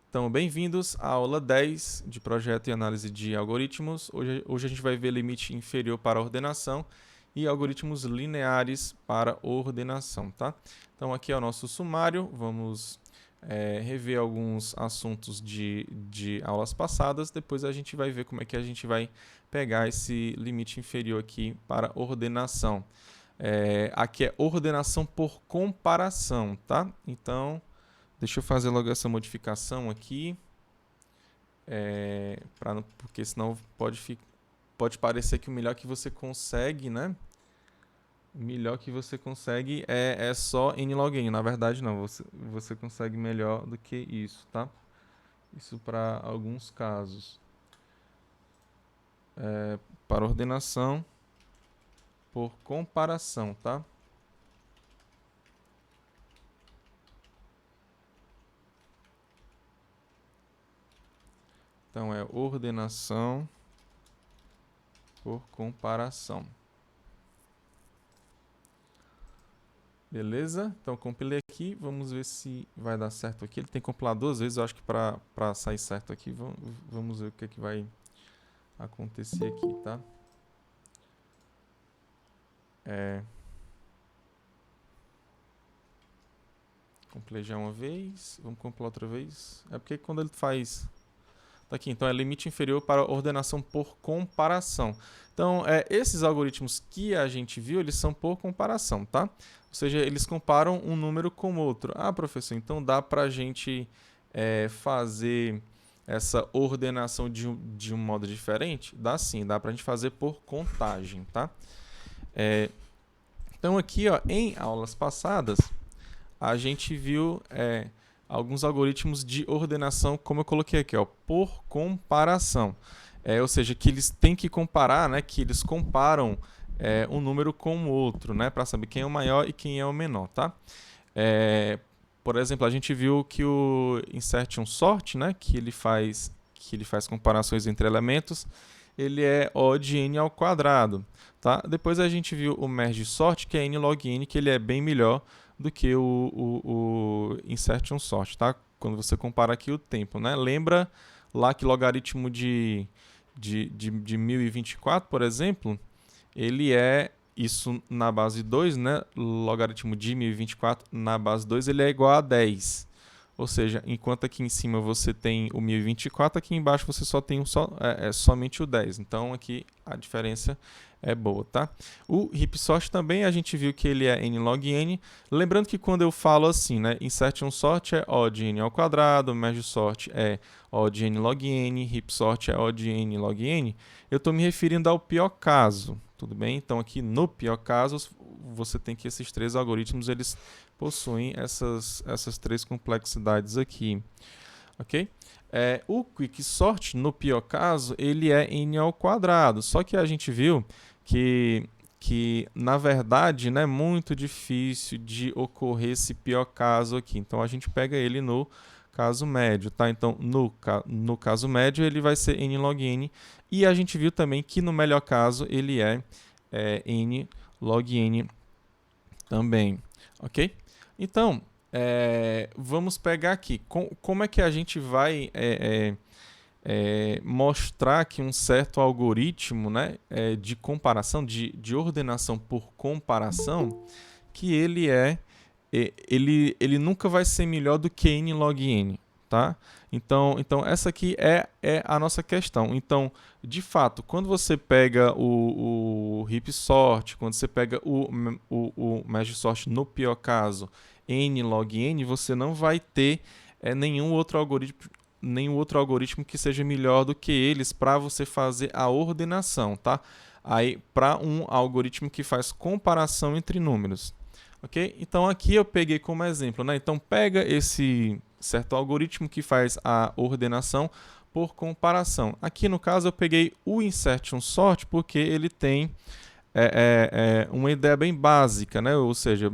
Então, bem-vindos à aula 10 de Projeto e Análise de Algoritmos. Hoje a gente vai ver limite inferior para ordenação e algoritmos lineares para ordenação, tá? Então, aqui é o nosso sumário. Vamos rever alguns assuntos de aulas passadas. Depois a gente vai ver como é que a gente vai pegar esse limite inferior aqui para ordenação. Aqui é ordenação por comparação, tá? Então, deixa eu fazer logo essa modificação aqui, porque senão pode parecer que o melhor que você consegue, né? O melhor que você consegue é só n log n. Na verdade, não. Você consegue melhor do que isso, tá? Isso para alguns casos. Para ordenação por comparação, tá? Então, é ordenação por comparação. Beleza? Então, compilei aqui. Vamos ver se vai dar certo aqui. Ele tem que compilar 2 vezes. Eu acho que para sair certo aqui, vamos ver o que vai acontecer aqui, tá? Compilei já uma vez. Vamos compilar outra vez. É porque quando ele faz... Tá aqui, então é limite inferior para ordenação por comparação. Então, esses algoritmos que a gente viu, eles são por comparação, tá? Ou seja, eles comparam um número com outro. Ah, professor, então dá para a gente fazer essa ordenação de um modo diferente? Dá sim, dá para a gente fazer por contagem, tá? Então, aqui, ó, em aulas passadas, a gente viu alguns algoritmos de ordenação, como eu coloquei aqui, ó, por comparação. Ou seja, que eles têm que comparar, né, que eles comparam um número com o outro, né, para saber quem é o maior e quem é o menor, tá? Por exemplo, a gente viu que o insertion sort, né, que ele faz comparações entre elementos, ele é O de n ao quadrado, tá? Depois a gente viu o merge sort, que é n log n, que ele é bem melhor do que o insertion sort, tá? Quando você compara aqui o tempo, né? Lembra lá que logaritmo de 1024, por exemplo, ele é isso na base 2, né? Logaritmo de 1024 na base 2, ele é igual a 10. Ou seja, enquanto aqui em cima você tem o 1024, aqui embaixo você só tem somente o 10. Então aqui a diferença é boa, tá? O heap sort também a gente viu que ele é n log n. Lembrando que quando eu falo assim, né, insertion sort é O de n ao quadrado, merge sort é O de n log n, heap sort é O de n log n, eu estou me referindo ao pior caso, tudo bem? Então aqui no pior caso você tem que esses três algoritmos eles possuem essas três complexidades aqui, ok? O quicksort, no pior caso, ele é n ao quadrado, só que a gente viu que na verdade, é muito difícil de ocorrer esse pior caso aqui. Então, a gente pega ele no caso médio, tá? Então, no caso médio, ele vai ser n log n. E a gente viu também que no melhor caso, ele é n log n também, ok? Então, vamos pegar aqui. Como é que a gente vai mostrar que um certo algoritmo, né, de comparação, de ordenação por comparação, que ele nunca vai ser melhor do que n log n, tá? Então essa aqui é a nossa questão. Então, de fato, quando você pega o heap sort, quando você pega o merge sort no pior caso, n log n, você não vai ter nenhum outro algoritmo que seja melhor do que eles para você fazer a ordenação, tá? Aí, para um algoritmo que faz comparação entre números. Ok? Então, aqui eu peguei como exemplo, né? Então, pega esse certo algoritmo que faz a ordenação por comparação. Aqui, no caso, eu peguei o insertion sort porque ele tem uma ideia bem básica, né? Ou seja,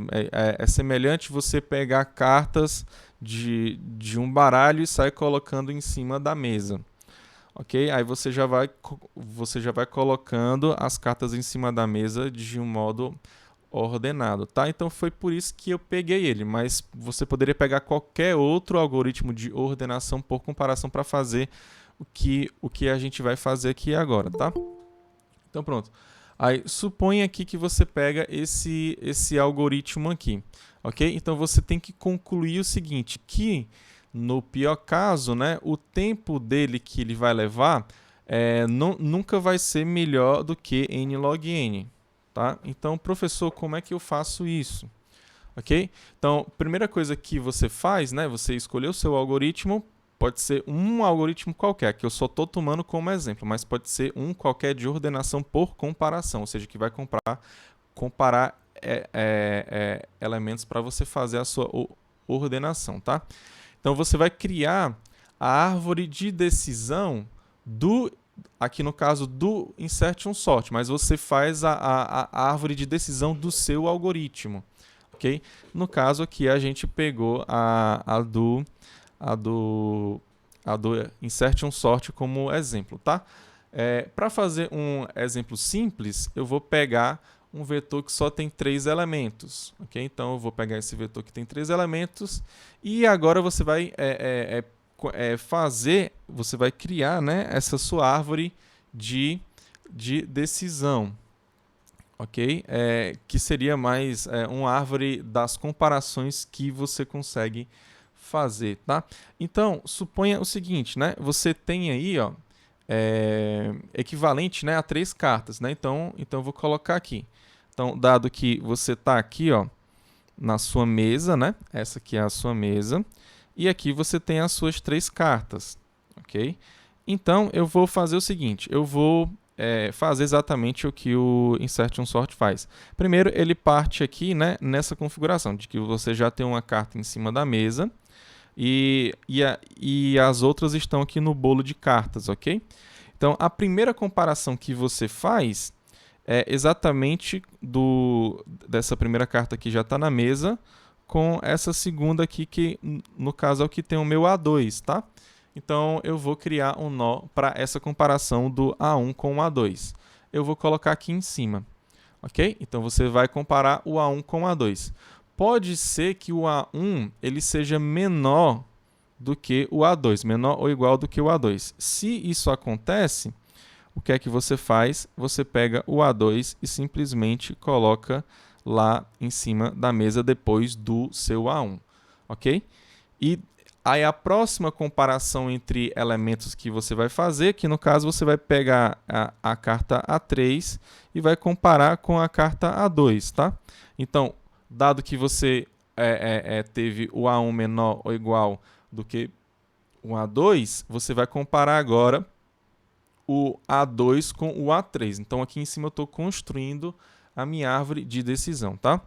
é semelhante você pegar cartas de um baralho e sair colocando em cima da mesa. Ok? Aí você já vai colocando as cartas em cima da mesa de um modo ordenado, tá? Então foi por isso que eu peguei ele, mas você poderia pegar qualquer outro algoritmo de ordenação por comparação para fazer o que a gente vai fazer aqui agora, tá? Então pronto. Aí suponha aqui que você pega esse algoritmo aqui, ok? Então você tem que concluir o seguinte, que no pior caso, né, o tempo dele que ele vai levar nunca vai ser melhor do que n log n. Tá? Então, professor, como é que eu faço isso? Ok? Então, primeira coisa que você faz, né? Você escolheu o seu algoritmo, pode ser um algoritmo qualquer, que eu só estou tomando como exemplo, mas pode ser um qualquer de ordenação por comparação, ou seja, que vai comparar elementos para você fazer a sua ordenação, tá? Então, você vai criar a árvore de decisão aqui no caso do insertion sort, mas você faz a árvore de decisão do seu algoritmo, ok? No caso aqui a gente pegou a do insertion sort como exemplo, tá? Para fazer um exemplo simples, eu vou pegar um vetor que só tem 3 elementos, ok? Então eu vou pegar esse vetor que tem 3 elementos e agora você vai você vai criar, né, essa sua árvore de decisão, ok? Que seria mais uma árvore das comparações que você consegue fazer, tá? Então, suponha o seguinte, né? Você tem aí, ó, equivalente, né, a 3 cartas, né? Então eu vou colocar aqui. Então, dado que você está aqui, ó, na sua mesa, né? Essa aqui é a sua mesa. E aqui você tem as suas 3 cartas, ok? Então, eu vou fazer o seguinte, eu vou fazer exatamente o que o insertion sort faz. Primeiro, ele parte aqui, né, nessa configuração, de que você já tem uma carta em cima da mesa e as outras estão aqui no bolo de cartas, ok? Então, a primeira comparação que você faz é exatamente dessa primeira carta que já está na mesa com essa segunda aqui, que no caso é o que tem o meu A2, tá? Então, eu vou criar um nó para essa comparação do A1 com o A2. Eu vou colocar aqui em cima, ok? Então, você vai comparar o A1 com o A2. Pode ser que o A1 ele seja menor do que o A2, menor ou igual do que o A2. Se isso acontece, o que é que você faz? Você pega o A2 e simplesmente coloca lá em cima da mesa depois do seu A1, ok? E aí a próxima comparação entre elementos que você vai fazer, que no caso você vai pegar a carta A3 e vai comparar com a carta A2, tá? Então, dado que você teve o A1 menor ou igual do que o A2, você vai comparar agora o A2 com o A3. Então, aqui em cima eu estou construindo a minha árvore de decisão, tá?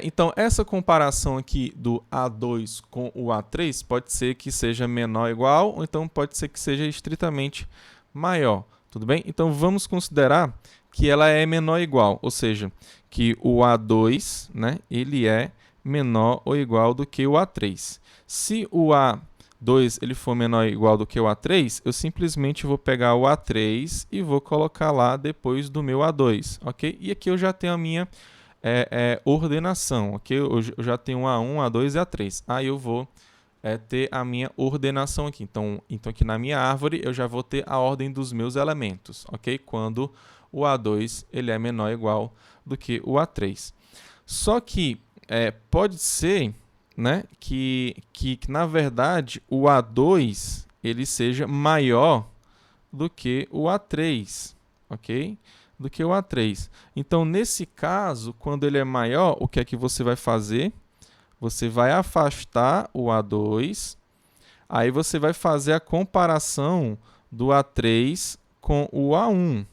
Então, essa comparação aqui do A2 com o A3 pode ser que seja menor ou igual, ou então pode ser que seja estritamente maior, tudo bem? Então, vamos considerar que ela é menor ou igual, ou seja, que o A2, né, ele é menor ou igual do que o A3. Se o A2 ele for menor ou igual do que o A3, eu simplesmente vou pegar o A3 e vou colocar lá depois do meu A2, ok? E aqui eu já tenho a minha ordenação, ok? Eu já tenho A1, A2 e A3. Aí eu vou ter a minha ordenação aqui. Então aqui na minha árvore eu já vou ter a ordem dos meus elementos, ok? Quando o A2 ele é menor ou igual do que o A3. Só que pode ser, né, que na verdade o A2 ele seja maior do que o A3, ok? Do que o A3. Então, nesse caso, quando ele é maior, o que é que você vai fazer? Você vai afastar o A2, aí você vai fazer a comparação do A3 com o A1,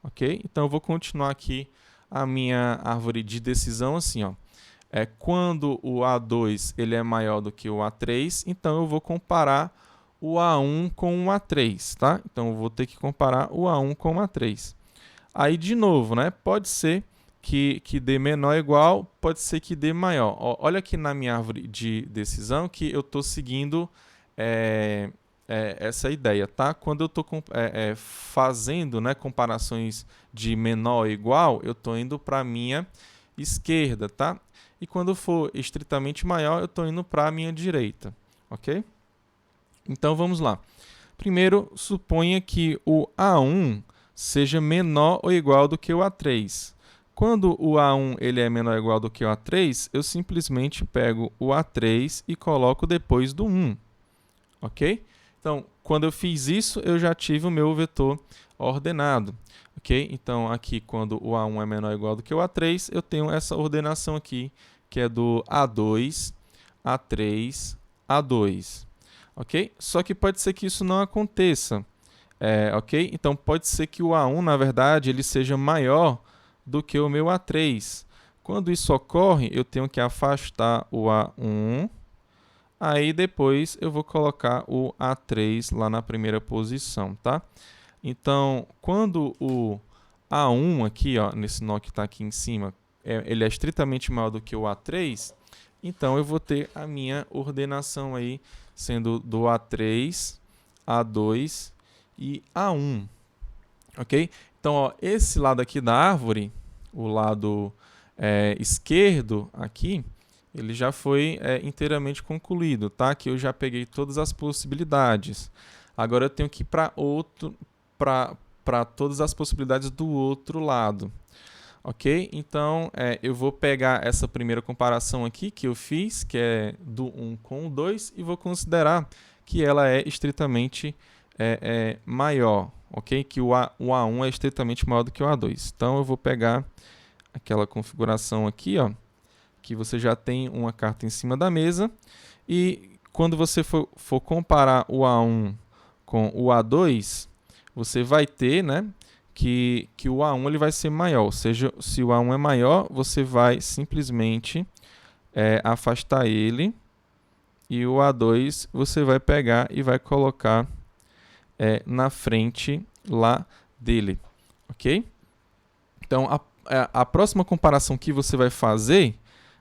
ok? Então, eu vou continuar aqui a minha árvore de decisão assim, ó. Quando o A2 ele é maior do que o A3, então eu vou comparar o A1 com o A3, tá? Então, eu vou ter que comparar o A1 com o A3. Aí, de novo, né? Pode ser que dê menor ou igual, pode ser que dê maior. Olha aqui na minha árvore de decisão que eu estou seguindo essa ideia, tá? Quando eu estou fazendo, né, comparações de menor ou igual, eu estou indo para a minha esquerda, tá? E quando for estritamente maior, eu estou indo para a minha direita, ok? Então vamos lá. Primeiro, suponha que o A1 seja menor ou igual do que o A3. Quando o A1 ele é menor ou igual do que o A3, eu simplesmente pego o A3 e coloco depois do 1, ok? Então, quando eu fiz isso, eu já tive o meu vetor ordenado, ok? Então, aqui, quando o A1 é menor ou igual do que o A3, eu tenho essa ordenação aqui, que é do A2, A3, A2, ok? Só que pode ser que isso não aconteça, ok? Então, pode ser que o A1, na verdade, ele seja maior do que o meu A3. Quando isso ocorre, eu tenho que afastar o A1, aí depois eu vou colocar o A3 lá na primeira posição, tá? Então, quando o A1 aqui, ó, nesse nó que está aqui em cima, ele é estritamente maior do que o A3, então eu vou ter a minha ordenação aí sendo do A3, A2 e A1, ok? Então, ó, esse lado aqui da árvore, o lado esquerdo aqui, ele já foi inteiramente concluído, tá? Que eu já peguei todas as possibilidades. Agora eu tenho que ir para todas as possibilidades do outro lado, ok? Então eu vou pegar essa primeira comparação aqui que eu fiz, que é do 1 com o 2, e vou considerar que ela é estritamente maior, ok? Que o A1 é estritamente maior do que o A2. Então eu vou pegar aquela configuração aqui, ó, que você já tem uma carta em cima da mesa, e quando você for comparar o A1 com o A2, você vai ter, né, que o A1 ele vai ser maior, ou seja, se o A1 é maior, você vai simplesmente afastar ele, e o A2 você vai pegar e vai colocar na frente lá dele, ok? Então, a próxima comparação que você vai fazer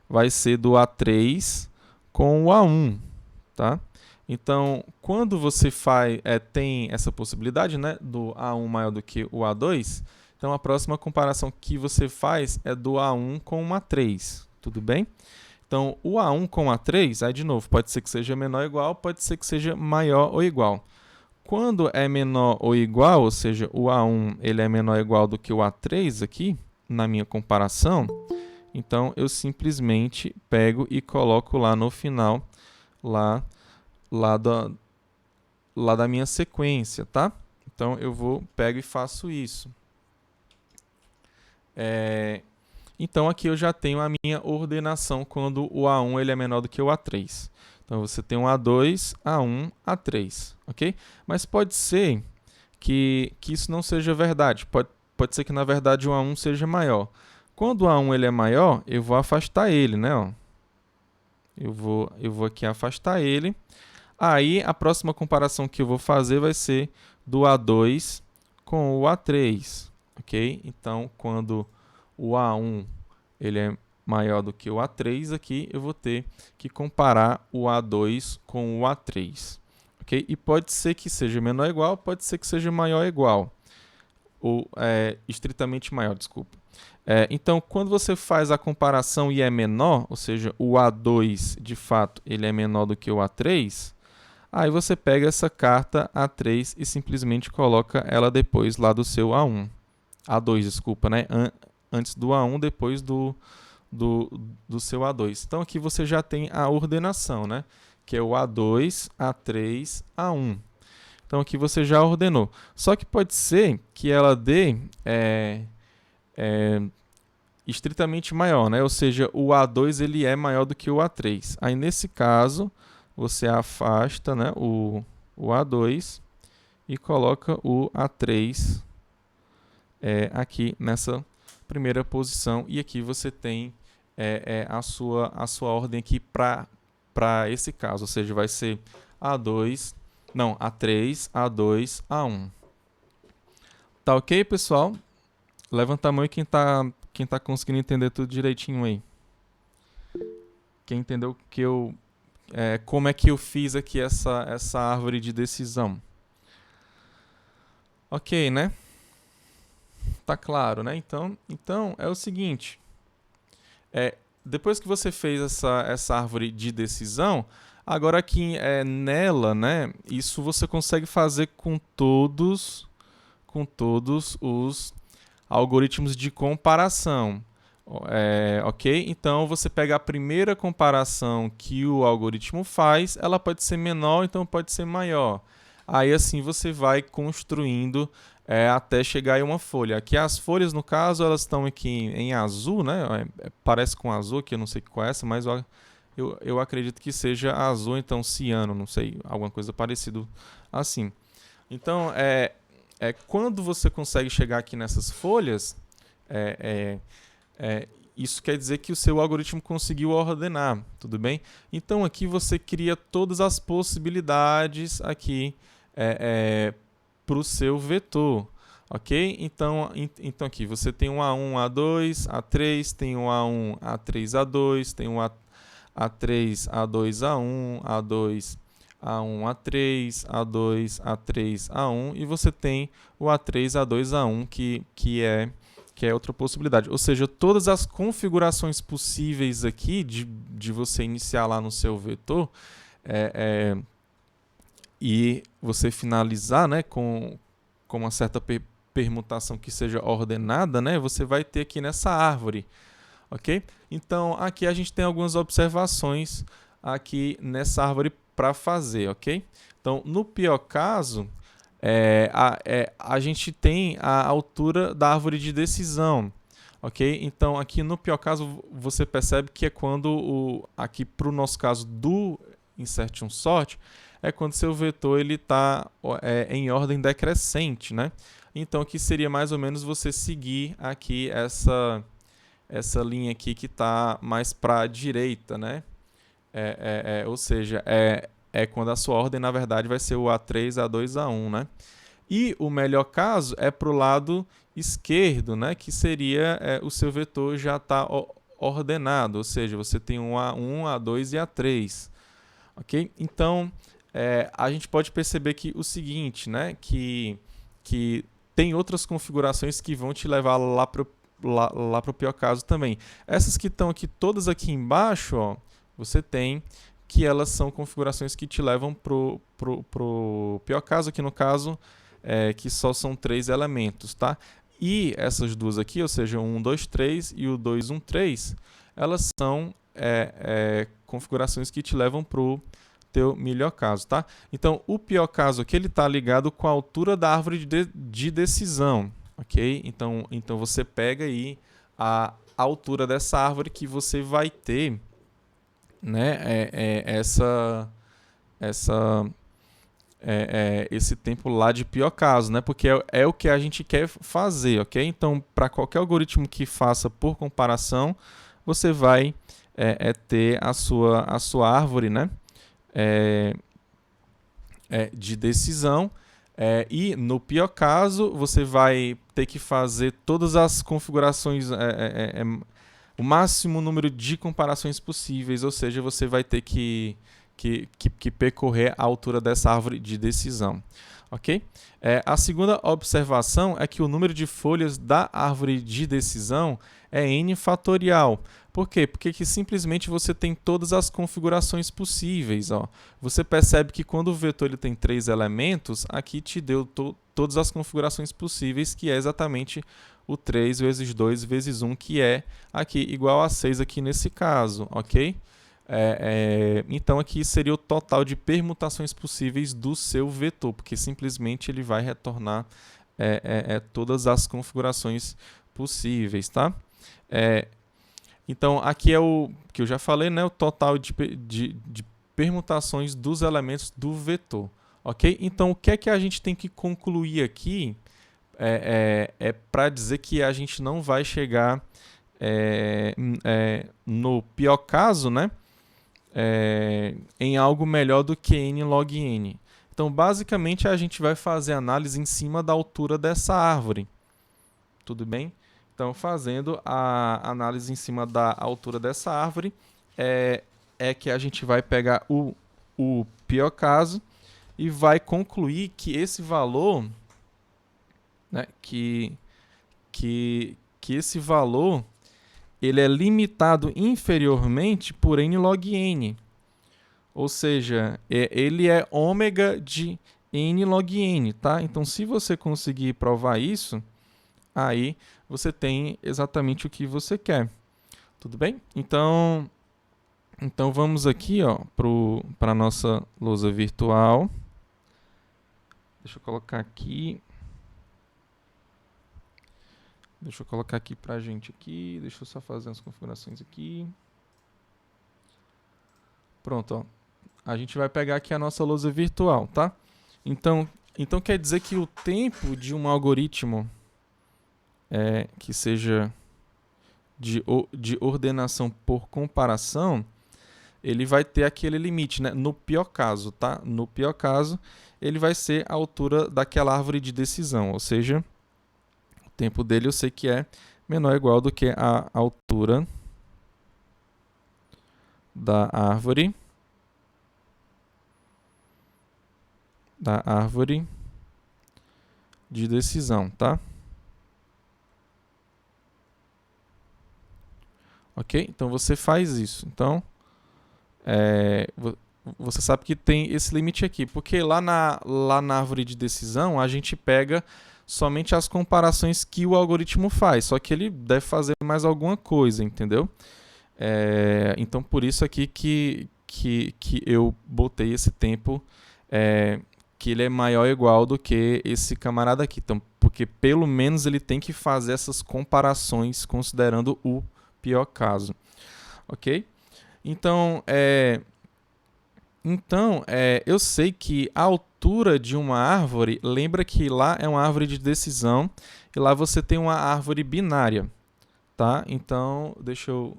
vai ser do A3 com o A1, tá? Então, quando você tem essa possibilidade, né, do A1 maior do que o A2, então a próxima comparação que você faz é do A1 com o A3, tudo bem? Então, o A1 com o A3, aí de novo, pode ser que seja menor ou igual, pode ser que seja maior ou igual. Quando é menor ou igual, ou seja, o A1 ele é menor ou igual do que o A3 aqui, na minha comparação, então eu simplesmente pego e coloco lá no final, lá da minha sequência, tá? Então eu pego e faço isso. Então aqui eu já tenho a minha ordenação quando o A1 ele é menor do que o A3. Então você tem um A2, A1, A3, ok? Mas pode ser que isso não seja verdade. Pode ser que na verdade o A1 seja maior. Quando o A1 ele é maior, eu vou afastar ele, né? Ó. Eu vou aqui afastar ele. Aí a próxima comparação que eu vou fazer vai ser do A2 com o A3, ok? Então, quando o A1 ele é maior do que o A3 aqui, eu vou ter que comparar o A2 com o A3, ok? E pode ser que seja menor ou igual, pode ser que seja maior ou igual, ou estritamente maior, desculpa. Então, quando você faz a comparação e é menor, ou seja, o A2 de fato ele é menor do que o A3, aí você pega essa carta A3 e simplesmente coloca ela depois lá do seu A1. A2, desculpa, né? Antes do A1, depois do seu A2. Então aqui você já tem a ordenação, né? Que é o A2, A3, A1. Então aqui você já ordenou. Só que pode ser que ela dê estritamente maior, né? Ou seja, o A2 ele é maior do que o A3. Aí nesse caso, você afasta, né, o A2 e coloca o A3 aqui nessa primeira posição. E aqui você tem a sua ordem aqui para esse caso. Ou seja, vai ser A3, A2, A1. Tá ok, pessoal? Levanta a mão aí quem tá conseguindo entender tudo direitinho aí. Quem entendeu que como é que eu fiz aqui essa árvore de decisão. Ok, né? Tá claro, né? Então é o seguinte. Depois que você fez essa árvore de decisão, agora aqui nela, né? Isso você consegue fazer com todos os algoritmos de comparação. Ok? Então você pega a primeira comparação que o algoritmo faz, ela pode ser menor, então pode ser maior. Aí assim você vai construindo até chegar em uma folha. Aqui as folhas, no caso, elas estão aqui em azul, né? Parece com azul aqui, eu não sei qual é essa, mas eu acredito que seja azul, então ciano, não sei, alguma coisa parecida assim. Então, quando você consegue chegar aqui nessas folhas, isso quer dizer que o seu algoritmo conseguiu ordenar, tudo bem? Então aqui você cria todas as possibilidades aqui para o seu vetor, ok? Então aqui você tem um A1, A2, A3, tem um A1, A3, A2, tem um A3, A2, A1, A2, A1, A3, A2, A3, A1 e você tem o A3, A2, A1 que é outra possibilidade. Ou seja, todas as configurações possíveis aqui de você iniciar lá no seu vetor e você finalizar, né, com uma certa permutação que seja ordenada, né, você vai ter aqui nessa árvore. Ok? Então, aqui a gente tem algumas observações aqui nessa árvore para fazer, ok? Então, no pior caso, a gente tem a altura da árvore de decisão, ok? Então, aqui no pior caso, você percebe que é quando, aqui para o nosso caso do insertion sort, é quando seu vetor está em ordem decrescente, né? Então, aqui seria mais ou menos você seguir aqui essa linha aqui que está mais para a direita, né? Ou seja, quando a sua ordem, na verdade, vai ser o A3, A2, A1, né? E o melhor caso é para o lado esquerdo, né? Que seria o seu vetor já está ordenado, ou seja, você tem um A1, A2 e A3, ok? Então, a gente pode perceber que o seguinte, né? Que tem outras configurações que vão te levar lá para o pior caso também. Essas que estão aqui, todas aqui embaixo, ó, você tem que elas são configurações que te levam pro pior caso, aqui no caso, que só são 3 elementos, tá? E essas duas aqui, ou seja, o 1, 2, 3 e o 2, 1, 3, elas são configurações que te levam pro teu melhor caso, tá? Então, o pior caso aqui, ele está ligado com a altura da árvore de decisão, ok? Então você pega aí a altura dessa árvore que você vai ter, né? Esse tempo lá de pior caso, né? Porque é o que a gente quer fazer, ok? Então, para qualquer algoritmo que faça por comparação, você vai ter a sua árvore, né? De decisão. E no pior caso, você vai ter que fazer todas as configurações, o máximo número de comparações possíveis, ou seja, você vai ter que percorrer a altura dessa árvore de decisão. Ok? A segunda observação é que o número de folhas da árvore de decisão é n fatorial. Por quê? Porque que simplesmente você tem todas as configurações possíveis. Ó. Você percebe que quando o vetor ele tem 3 elementos, aqui te deu todas as configurações possíveis, que é exatamente o 3 vezes 2 vezes 1, que é aqui igual a 6 aqui nesse caso, ok? Então aqui seria o total de permutações possíveis do seu vetor, porque simplesmente ele vai retornar todas as configurações possíveis, tá? Então aqui é o que eu já falei, né? O total de permutações dos elementos do vetor, ok? Então o que é que a gente tem que concluir aqui para dizer que a gente não vai chegar no pior caso, né? Em algo melhor do que n log n. Então, basicamente, a gente vai fazer análise em cima da altura dessa árvore. Tudo bem? Então, fazendo a análise em cima da altura dessa árvore, é que a gente vai pegar o pior caso e vai concluir que esse valor, né, que esse valor ele é limitado inferiormente por n log n. Ou seja, ele é ômega de n log n, tá? Então, se você conseguir provar isso, aí você tem exatamente o que você quer. Tudo bem? Então vamos aqui para a nossa lousa virtual. Deixa eu colocar aqui. Deixa eu colocar aqui para a gente aqui. Deixa eu só fazer as configurações aqui. Pronto, ó. A gente vai pegar aqui a nossa lousa virtual, tá? Então quer dizer que o tempo de um algoritmo que seja de ordenação por comparação, ele vai ter aquele limite, né? No pior caso, tá? No pior caso, ele vai ser a altura daquela árvore de decisão, ou seja, o tempo dele eu sei que é menor ou igual do que a altura da árvore de decisão, tá? Ok? Então você faz isso. Então, você sabe que tem esse limite aqui, porque lá na árvore de decisão a gente pega somente as comparações que o algoritmo faz, só que ele deve fazer mais alguma coisa, entendeu? Então por isso aqui que eu botei esse tempo que ele é maior ou igual do que esse camarada aqui. Então, porque pelo menos ele tem que fazer essas comparações considerando o pior caso. Ok? Então, eu sei que a altura de uma árvore, lembra que lá é uma árvore de decisão e lá você tem uma árvore binária, tá? Então, deixa eu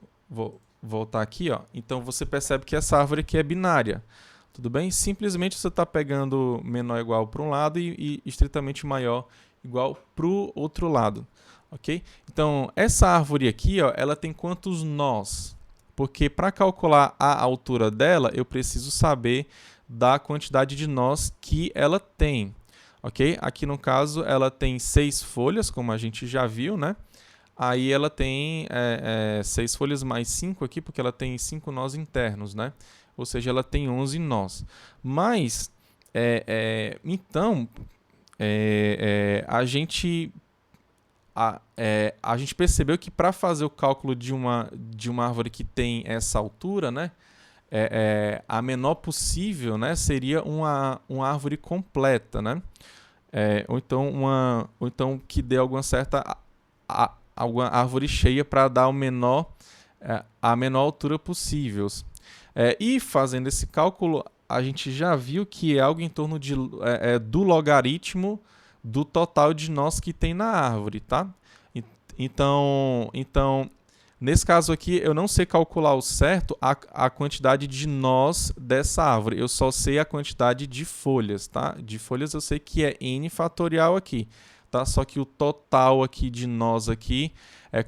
voltar aqui, ó. Então, você percebe que essa árvore aqui é binária, tudo bem? Simplesmente você está pegando menor ou igual para um lado e estritamente maior igual para o outro lado, ok? Então, essa árvore aqui, ó, ela tem quantos nós? Porque para calcular a altura dela, eu preciso saber da quantidade de nós que ela tem, ok? Aqui no caso, ela tem 6 folhas, como a gente já viu, né? Aí ela tem 6 folhas mais 5 aqui, porque ela tem 5 nós internos, né? Ou seja, ela tem 11 nós. Mas, então, a gente percebeu que para fazer o cálculo de uma árvore que tem essa altura, né, a menor possível, né, seria uma árvore completa, né? Ou então que dê alguma certa alguma árvore cheia para dar a menor altura possível. E fazendo esse cálculo, a gente já viu que é algo em torno do logaritmo do total de nós que tem na árvore, tá? Então, nesse caso aqui, eu não sei calcular ao certo a quantidade de nós dessa árvore. Eu só sei a quantidade de folhas, tá? De folhas eu sei que é n fatorial aqui, tá? Só que o total aqui de nós aqui,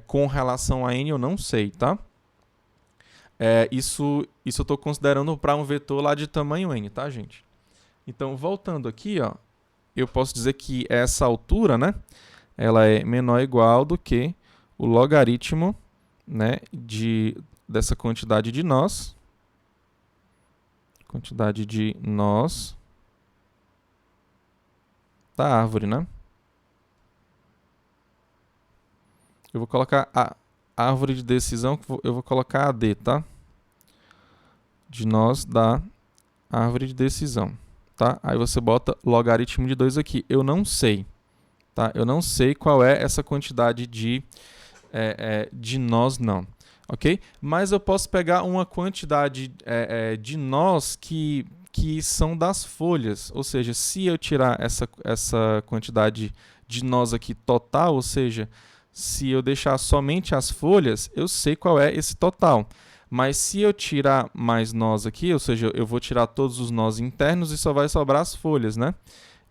com relação a n, eu não sei, tá? Isso eu estou considerando para um vetor lá de tamanho n, tá, gente? Então, voltando aqui, ó, eu posso dizer que essa altura, né, ela é menor ou igual do que o logaritmo, né, dessa quantidade de nós. Quantidade de nós da árvore, né? Eu vou colocar a árvore de decisão, eu vou colocar AD, tá? De nós da árvore de decisão, tá? Aí você bota logaritmo de 2 aqui. Eu não sei, tá? Eu não sei qual é essa quantidade de nós, não, ok? Mas eu posso pegar uma quantidade de nós que são das folhas, ou seja, se eu tirar essa quantidade de nós aqui total, ou seja, se eu deixar somente as folhas, eu sei qual é esse total. Mas se eu tirar mais nós aqui, ou seja, eu vou tirar todos os nós internos e só vai sobrar as folhas, né?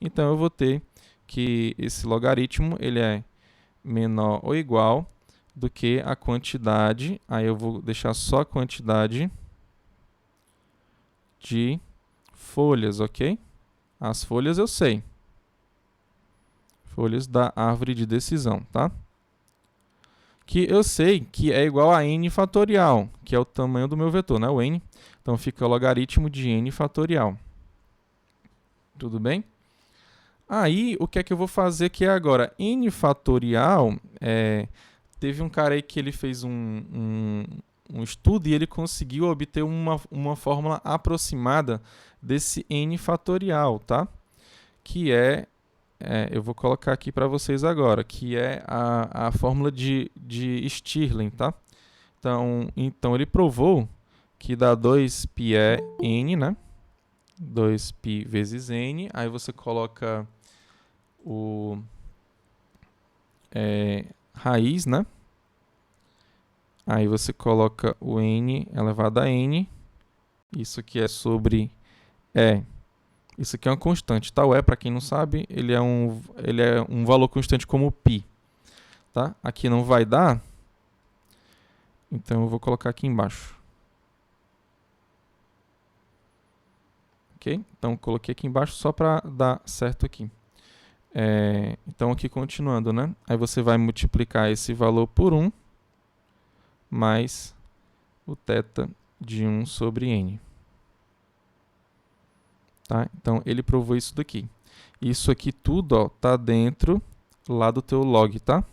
Então eu vou ter que esse logaritmo ele é menor ou igual do que a quantidade, aí eu vou deixar só a quantidade de folhas, ok? As folhas eu sei. Folhas da árvore de decisão, tá? Que eu sei que é igual a n fatorial, que é o tamanho do meu vetor, né? O n. Então fica o logaritmo de n fatorial. Tudo bem? Aí, o que é que eu vou fazer aqui agora? N fatorial, teve um cara aí que ele fez um estudo e ele conseguiu obter uma fórmula aproximada desse N fatorial, tá? Que eu vou colocar aqui para vocês agora, que é a fórmula de Stirling, tá? Então ele provou que dá 2π é N, né? 2π vezes N, aí você coloca raiz, né? Aí você coloca o N elevado a N, isso aqui é sobre E. Isso aqui é uma constante, tá? O E, para quem não sabe, ele é um valor constante como π, tá? Aqui não vai dar, então eu vou colocar aqui embaixo. Ok? Então, coloquei aqui embaixo só para dar certo aqui. Então, aqui continuando, né? Aí você vai multiplicar esse valor por 1 mais o θ de 1 sobre n. Tá? Então, ele provou isso daqui. Isso aqui tudo está dentro lá do teu log, tá?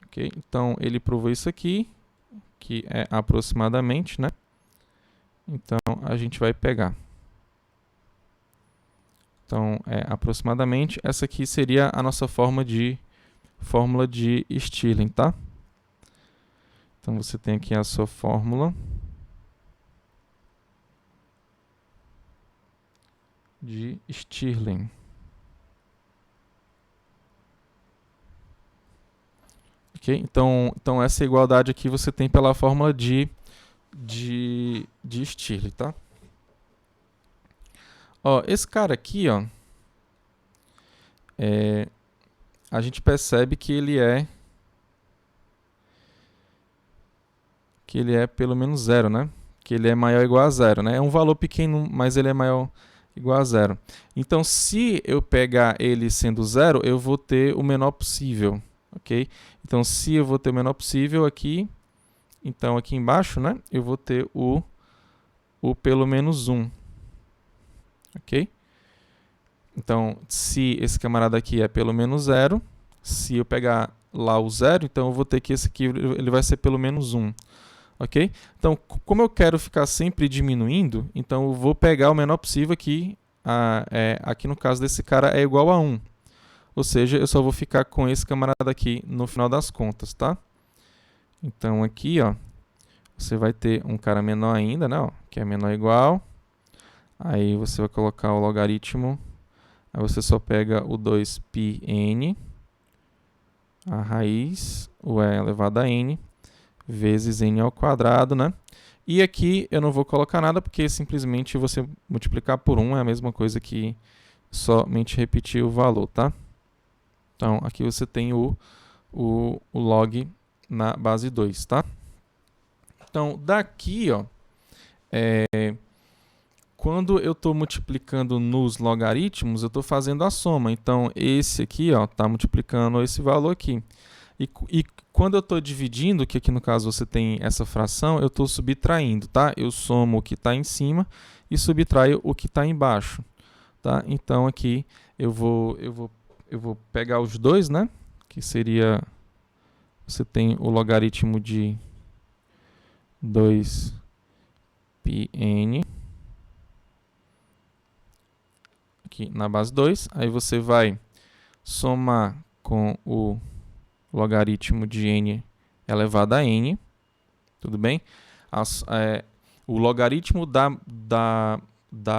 Ok? Então, ele provou isso aqui, que é aproximadamente, né? Então, a gente vai pegar. Então, aproximadamente, essa aqui seria a nossa fórmula de Stirling, tá? Então, você tem aqui a sua fórmula de Stirling. Ok? Então, essa igualdade aqui você tem pela fórmula de Stirling, tá? Ó, esse cara aqui, ó, a gente percebe que ele é pelo menos zero, né? Que ele é maior ou igual a zero, né? É um valor pequeno, mas ele é maior ou igual a zero. Então, se eu pegar ele sendo zero, eu vou ter o menor possível, ok? Então, se eu vou ter o menor possível aqui, então aqui embaixo, né? Eu vou ter o pelo menos 1, ok? Então, se esse camarada aqui é pelo menos 0, se eu pegar lá o 0, então eu vou ter que esse aqui ele vai ser pelo menos 1, ok? Então, como eu quero ficar sempre diminuindo, então eu vou pegar o menor possível aqui, aqui no caso desse cara é igual a 1. Ou seja, eu só vou ficar com esse camarada aqui no final das contas, tá? Então aqui, ó, você vai ter um cara menor ainda, né? Ó, que é menor ou igual. Aí você vai colocar o logaritmo. Aí você só pega o 2πn, a raiz, o e elevado a n, vezes n ao quadrado, né? E aqui eu não vou colocar nada, porque simplesmente você multiplicar por 1 é a mesma coisa que somente repetir o valor, tá? Então, aqui você tem o log na base 2, tá? Então, daqui, ó, quando eu estou multiplicando nos logaritmos, eu estou fazendo a soma. Então, esse aqui está multiplicando esse valor aqui. E quando eu estou dividindo, que aqui no caso você tem essa fração, eu estou subtraindo, tá? Eu somo o que está em cima e subtraio o que está embaixo, tá? Então, aqui eu vou pegar os dois, né? Que seria, você tem o logaritmo de 2πn aqui na base 2, aí você vai somar com o logaritmo de n elevado a n, tudo bem? O logaritmo da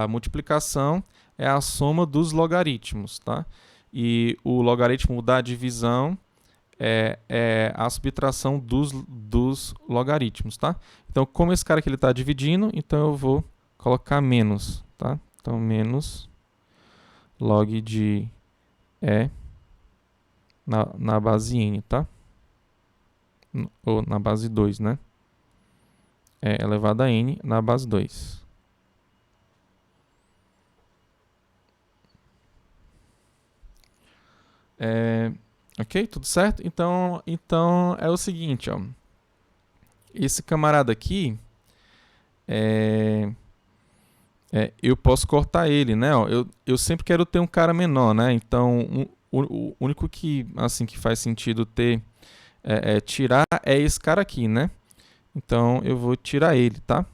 multiplicação é a soma dos logaritmos, tá? E o logaritmo da divisão é a subtração dos logaritmos, tá? Então, como esse cara aqui está dividindo, então eu vou colocar menos, tá? Então, menos log de E na base n, tá? Ou na base 2, né? E elevado a n na base 2. Ok, tudo certo? Então é o seguinte, ó. Esse camarada aqui, eu posso cortar ele, né? Ó, eu sempre quero ter um cara menor, né? Então, o único que, assim, que faz sentido ter, tirar é esse cara aqui, né? Então, eu vou tirar ele, tá?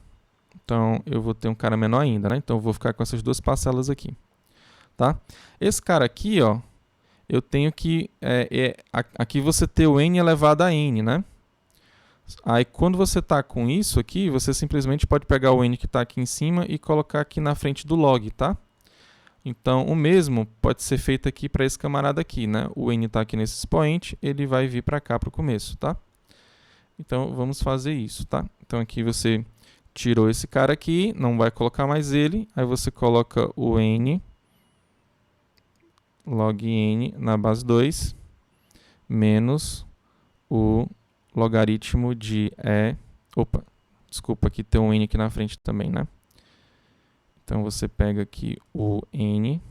Então, eu vou ter um cara menor ainda, né? Então, eu vou ficar com essas duas parcelas aqui, tá? Esse cara aqui, ó, eu tenho que... aqui você ter o n elevado a n, né? Aí, quando você está com isso aqui, você simplesmente pode pegar o n que está aqui em cima e colocar aqui na frente do log, tá? Então, o mesmo pode ser feito aqui para esse camarada aqui, né? O n está aqui nesse expoente, ele vai vir para cá para o começo, tá? Então, vamos fazer isso, tá? Então, aqui você tirou esse cara aqui, não vai colocar mais ele, aí você coloca o n log n na base 2 menos o logaritmo de opa, desculpa, aqui tem um n aqui na frente também, né? Então, você pega aqui o n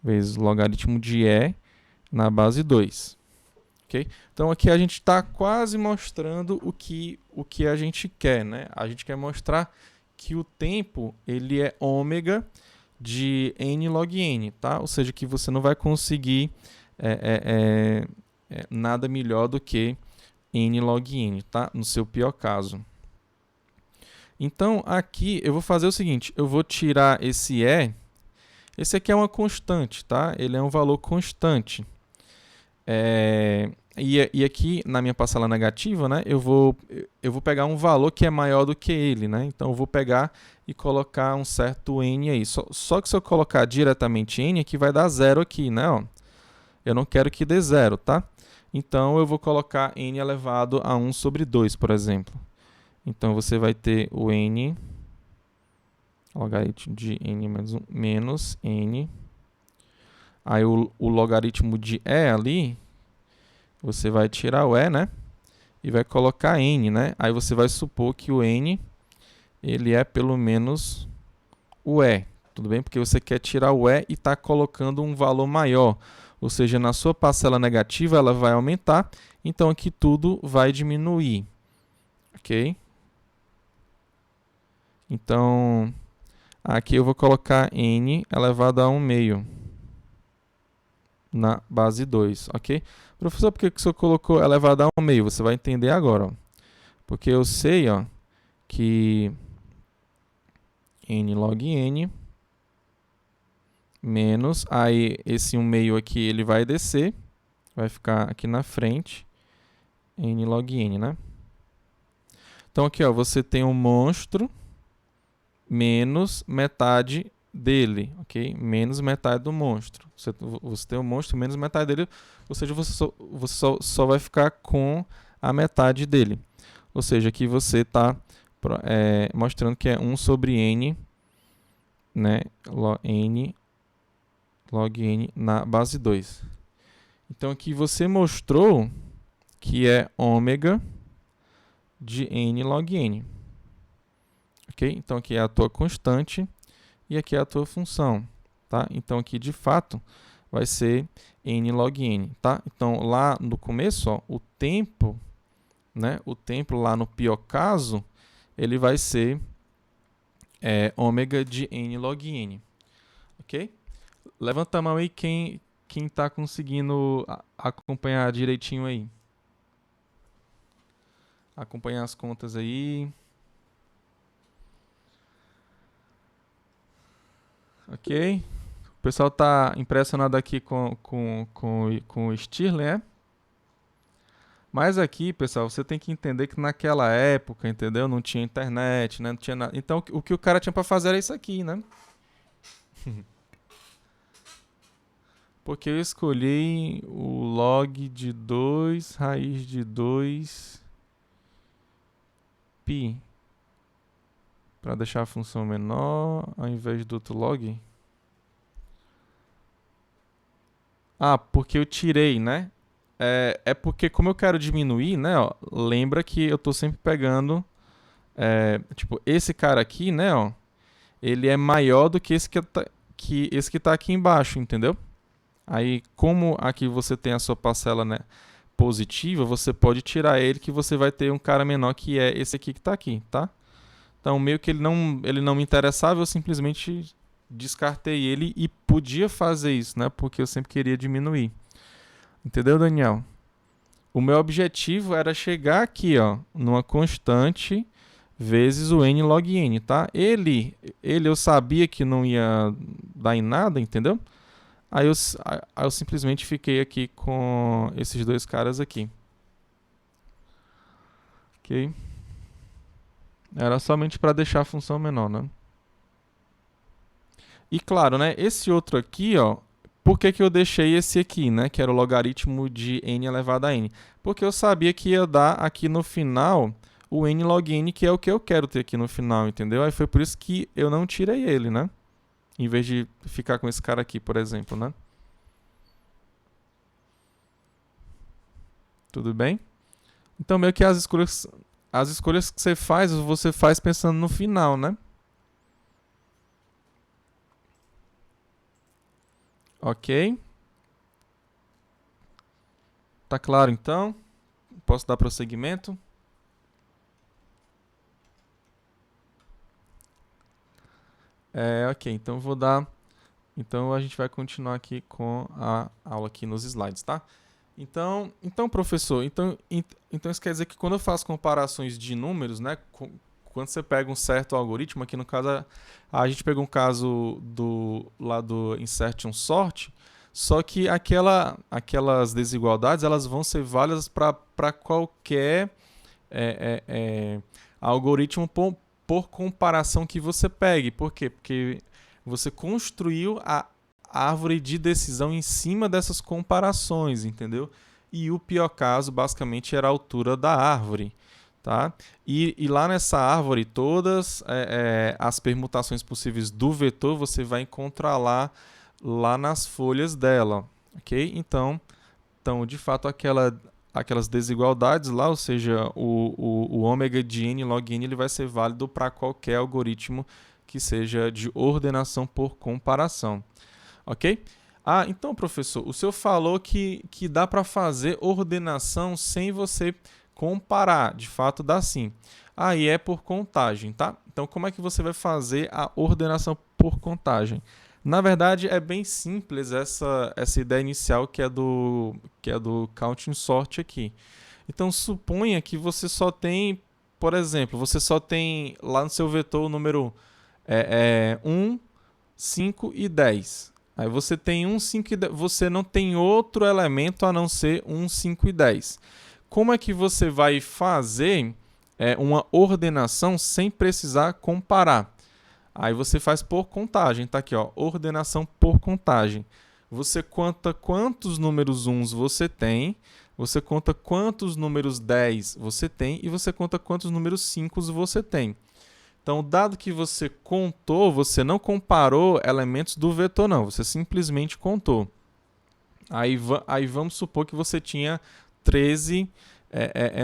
vezes o logaritmo de e na base 2. Okay? Então, aqui a gente está quase mostrando o que a gente quer, né? A gente quer mostrar que o tempo ele é ômega de n log n, tá? Ou seja, que você não vai conseguir nada melhor do que n log n, tá? No seu pior caso. Então, aqui eu vou fazer o seguinte, eu vou tirar esse e. Esse aqui é uma constante, tá? Ele é um valor constante. E aqui, na minha parcela negativa, né, eu vou pegar um valor que é maior do que ele, né? Então, eu vou pegar e colocar um certo n aí. Só que se eu colocar diretamente n, aqui vai dar zero aqui, né? Ó. Eu não quero que dê zero, tá? Então, eu vou colocar n elevado a 1 sobre 2, por exemplo. Então, você vai ter o n, logaritmo de n menos 1, menos n. Aí, o logaritmo de e ali, você vai tirar o e, né? E vai colocar n, né? Aí, você vai supor que o n, ele é pelo menos o e. Tudo bem? Porque você quer tirar o e e está colocando um valor maior. Ou seja, na sua parcela negativa, ela vai aumentar. Então, aqui tudo vai diminuir. Ok? Então, aqui eu vou colocar n elevado a 1 meio na base 2, ok? Professor, por que o senhor colocou elevado a 1 meio? Você vai entender agora. Ó. Porque eu sei ó, que n log n menos, aí esse 1 meio aqui ele vai descer, vai ficar aqui na frente, n log n, né? Então aqui ó, você tem um monstro menos metade dele, ok? Menos metade do monstro. Você tem um monstro menos metade dele, ou seja, você só vai ficar com a metade dele. Ou seja, aqui você está mostrando que é 1 sobre n, né? Log n na base 2. Então, aqui você mostrou que é ômega de n log n. Ok? Então, aqui é a tua constante e aqui é a tua função. Tá? Então, aqui, de fato, vai ser n log n. Tá? Então, lá no começo, ó, o tempo, né? O tempo lá no pior caso, ele vai ser ômega de n log n. Ok? Levanta a mão aí quem está conseguindo acompanhar direitinho aí. Acompanhar as contas aí. Ok? O pessoal está impressionado aqui com o Stirling, é? Mas aqui, pessoal, você tem que entender que naquela época, entendeu? Não tinha internet, né? Não tinha nada. Então, o que o cara tinha para fazer era isso aqui, né? Porque eu escolhi o log de 2, raiz de 2, pi. Para deixar a função menor, ao invés do outro log. Ah, porque eu tirei, né? É porque como eu quero diminuir, né? Ó, lembra que eu estou sempre pegando tipo, esse cara aqui, né, ó, ele é maior do que esse que tá aqui embaixo, entendeu? Aí, como aqui você tem a sua parcela, né, positiva, você pode tirar ele que você vai ter um cara menor que é esse aqui que está aqui, tá? Então, meio que ele não me interessava, eu simplesmente descartei ele e podia fazer isso, né? Porque eu sempre queria diminuir. Entendeu, Daniel? O meu objetivo era chegar aqui, ó, numa constante vezes o n log n, tá? Ele eu sabia que não ia dar em nada, entendeu? Aí eu simplesmente fiquei aqui com esses dois caras aqui. Ok? Era somente para deixar a função menor, né? E claro, né? Esse outro aqui, ó. Por que eu deixei esse aqui, né? Que era o logaritmo de n elevado a n? Porque eu sabia que ia dar aqui no final o n log n, que é o que eu quero ter aqui no final, entendeu? Aí foi por isso que eu não tirei ele, né? Em vez de ficar com esse cara aqui, por exemplo, né? Tudo bem? Então, meio que as escolhas que você faz pensando no final, né? Ok. Tá claro, então? Posso dar prosseguimento? Ok, então vou dar. Então a gente vai continuar aqui com a aula aqui nos slides, tá? Então professor, então isso quer dizer que quando eu faço comparações de números, né? Quando você pega um certo algoritmo, aqui no caso a gente pegou um caso lá do insertion sort, só que aquelas desigualdades elas vão ser válidas para qualquer algoritmo por comparação que você pegue. Por quê? Porque você construiu a árvore de decisão em cima dessas comparações, entendeu? E o pior caso, basicamente, era a altura da árvore. Tá? E lá nessa árvore, todas as permutações possíveis do vetor, você vai encontrar lá nas folhas dela. Ok? Então de fato, aquelas desigualdades lá, ou seja, o ômega de n log n, ele vai ser válido para qualquer algoritmo que seja de ordenação por comparação. Ok? Então, professor, o senhor falou que dá para fazer ordenação sem você comparar. De fato, dá sim. E é por contagem, tá? Então, como é que você vai fazer a ordenação por contagem? Na verdade, é bem simples essa ideia inicial que é do counting sort aqui. Então, suponha que você só tem, por exemplo, você só tem lá no seu vetor o número 1, 5 e 10. Aí você tem 1, 5 e 10. Você não tem outro elemento a não ser 1, 5 e 10. Como é que você vai fazer uma ordenação sem precisar comparar? Aí você faz por contagem, tá aqui, ó, ordenação por contagem. Você conta quantos números 1 você tem, você conta quantos números 10 você tem e você conta quantos números 5 você tem. Então, dado que você contou, você não comparou elementos do vetor, não, você simplesmente contou. Aí vamos supor que você tinha 13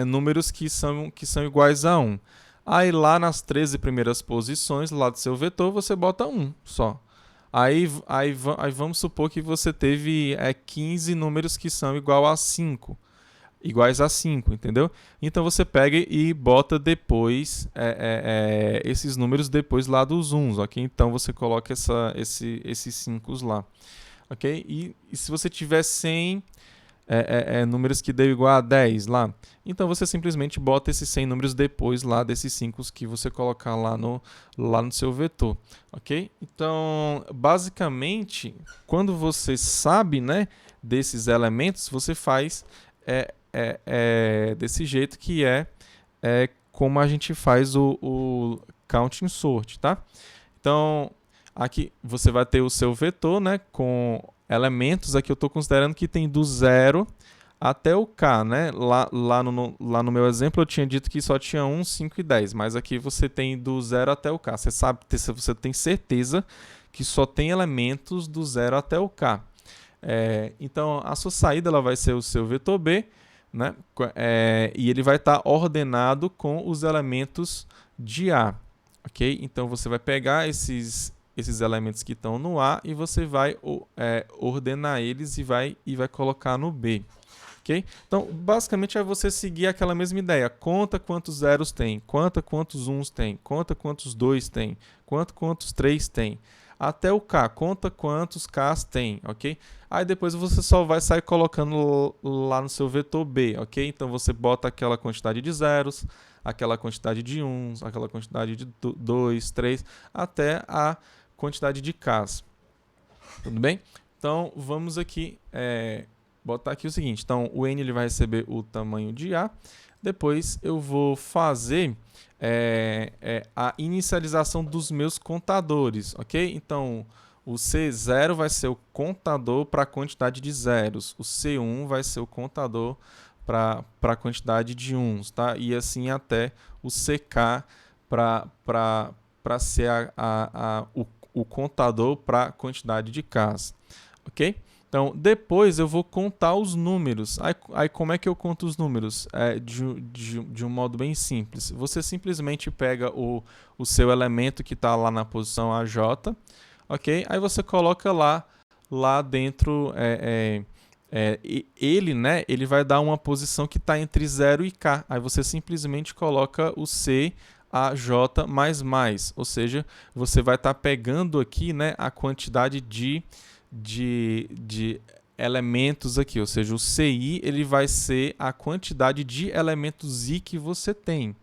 números que são iguais a 1. Aí lá nas 13 primeiras posições, lá do seu vetor, você bota 1 só. Aí vamos supor que você teve 15 números que são iguais a 5, entendeu? Então você pega e bota depois esses números depois lá dos 1, ok? Então você coloca esses 5 lá, ok? E se você tiver 100 números que deu igual a 10 lá. Então você simplesmente bota esses 100 números depois lá desses 5 que você colocar lá no seu vetor, ok? Então, basicamente, quando você sabe, né, desses elementos, você faz desse jeito que como a gente faz o counting sort, tá? Então, aqui você vai ter o seu vetor, né, com elementos. Aqui eu estou considerando que tem do 0 até o k, né? Lá no meu exemplo eu tinha dito que só tinha 1, 5 e 10, mas aqui você tem do 0 até o k. Você tem certeza que só tem elementos do 0 até o k. Então a sua saída ela vai ser o seu vetor B né? E ele vai estar ordenado com os elementos de A, ok? Então você vai pegar esses elementos que estão no A e você vai ordenar eles e vai colocar no B. Okay? Então, basicamente é você seguir aquela mesma ideia. Conta quantos zeros tem, conta quantos uns tem, conta quantos dois tem, quantos três tem. Até o K, conta quantos Ks tem, ok? Aí depois você só vai sair colocando lá no seu vetor B, ok? Então você bota aquela quantidade de zeros, aquela quantidade de uns, aquela quantidade de dois, três, até a quantidade de Ks. Tudo bem? Então vamos aqui botar aqui o seguinte. Então o N ele vai receber o tamanho de A. Depois eu vou fazer a inicialização dos meus contadores, ok? Então o C0 vai ser o contador para a quantidade de zeros. O C1 vai ser o contador para a quantidade de uns, tá? E assim até o CK para ser o contador para a quantidade de Ks, ok? Então, depois eu vou contar os números. Aí como é que eu conto os números? De um modo bem simples. Você simplesmente pega o seu elemento que está lá na posição AJ, ok? Aí você coloca lá dentro, ele, né, ele vai dar uma posição que está entre 0 e K. Aí você simplesmente coloca o C, a J mais, ou seja, você vai estar pegando aqui, né, a quantidade de elementos aqui, ou seja, o CI ele vai ser a quantidade de elementos I que você tem.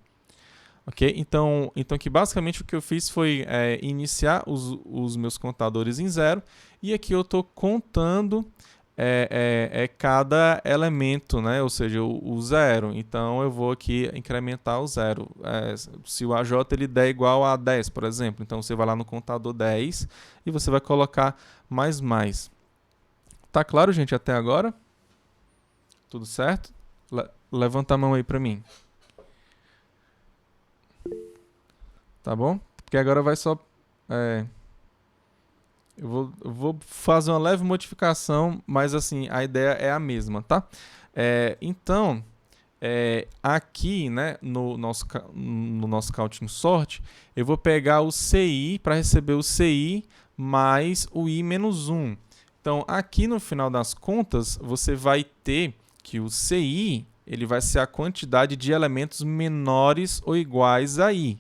Ok? Então aqui basicamente o que eu fiz foi iniciar os meus contadores em 0 e aqui eu estou contando cada elemento, né? Ou seja, o 0. Então eu vou aqui incrementar o 0. Se o AJ ele der igual a 10, por exemplo, então você vai lá no contador 10 e você vai colocar mais. Tá claro, gente, até agora? Tudo certo? Levanta a mão aí para mim. Tá bom? Porque agora vai só... Eu vou fazer uma leve modificação, mas assim, a ideia é a mesma, tá? Então, aqui, né, no nosso counting sort, eu vou pegar o CI para receber o CI mais o I menos 1. Então, aqui no final das contas, você vai ter que o CI ele vai ser a quantidade de elementos menores ou iguais a I.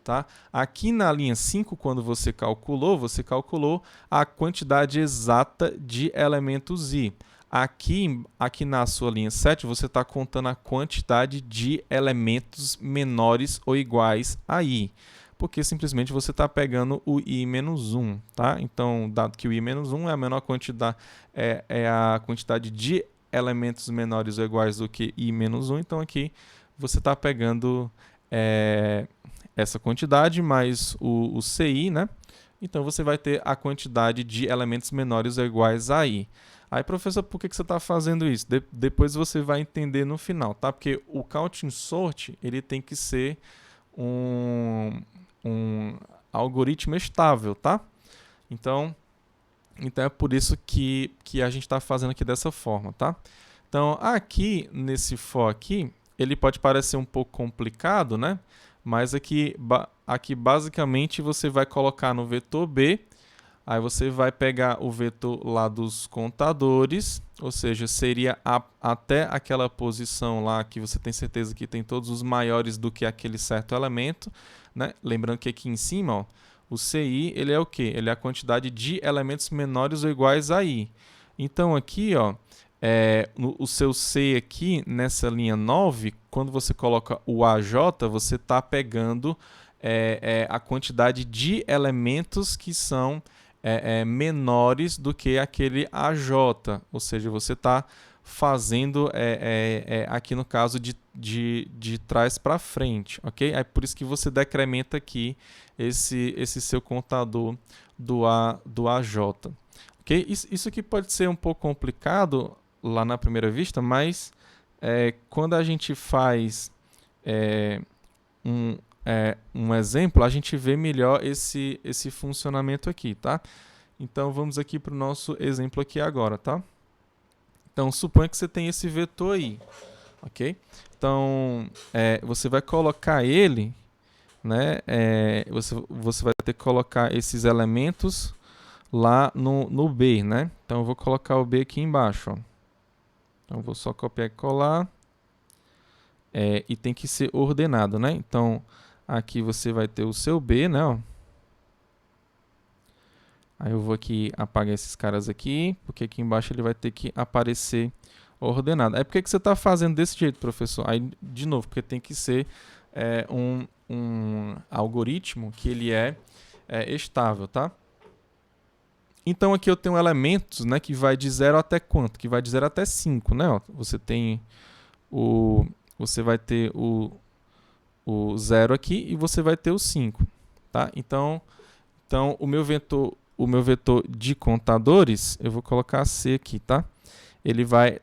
Tá? Aqui na linha 5, quando você calculou a quantidade exata de elementos I. Aqui na sua linha 7, você está contando a quantidade de elementos menores ou iguais a I. Porque simplesmente você está pegando o I-1. Tá? Então, dado que o I-1 é a menor quantidade, é a quantidade de elementos menores ou iguais do que I-1, então aqui você está pegando... essa quantidade mais o CI, né? Então você vai ter a quantidade de elementos menores ou iguais a I. Aí, professor, por que você está fazendo isso? Depois você vai entender no final, tá? Porque o counting sort ele tem que ser um algoritmo estável, tá? Então é por isso que a gente está fazendo aqui dessa forma, tá? Então aqui nesse for aqui, ele pode parecer um pouco complicado, né? Mas aqui basicamente você vai colocar no vetor B, aí você vai pegar o vetor lá dos contadores, ou seja, seria até aquela posição lá que você tem certeza que tem todos os maiores do que aquele certo elemento, né? Lembrando que aqui em cima, ó, o CI ele é o quê? Ele é a quantidade de elementos menores ou iguais a I. Então aqui, ó, o seu C aqui, nessa linha 9, quando você coloca o AJ, você está pegando a quantidade de elementos que são menores do que aquele AJ. Ou seja, você está fazendo aqui no caso de trás para frente, ok? É por isso que você decrementa aqui esse seu contador do AJ. Okay? Isso aqui pode ser um pouco complicado lá na primeira vista, mas quando a gente faz um exemplo, a gente vê melhor esse funcionamento aqui, tá? Então vamos aqui para o nosso exemplo aqui agora, tá? Então suponha que você tem esse vetor aí, ok? Então, você vai colocar ele, né? Você vai ter que colocar esses elementos lá no B, né? Então, eu vou colocar o B aqui embaixo, ó. Então, eu vou só copiar e colar. E tem que ser ordenado, né? Então, aqui você vai ter o seu B, né? Ó. Aí eu vou aqui apagar esses caras aqui, porque aqui embaixo ele vai ter que aparecer ordenado. Aí por que você está fazendo desse jeito, professor? Aí, de novo, porque tem que ser um algoritmo que ele é estável, tá? Então aqui eu tenho elementos, né, que vai de 0 até quanto? Que vai de 0 até 5, né? Ó, você vai ter o 0 aqui e você vai ter o 5, tá? Então o meu vetor de contadores, eu vou colocar C aqui, tá? Ele vai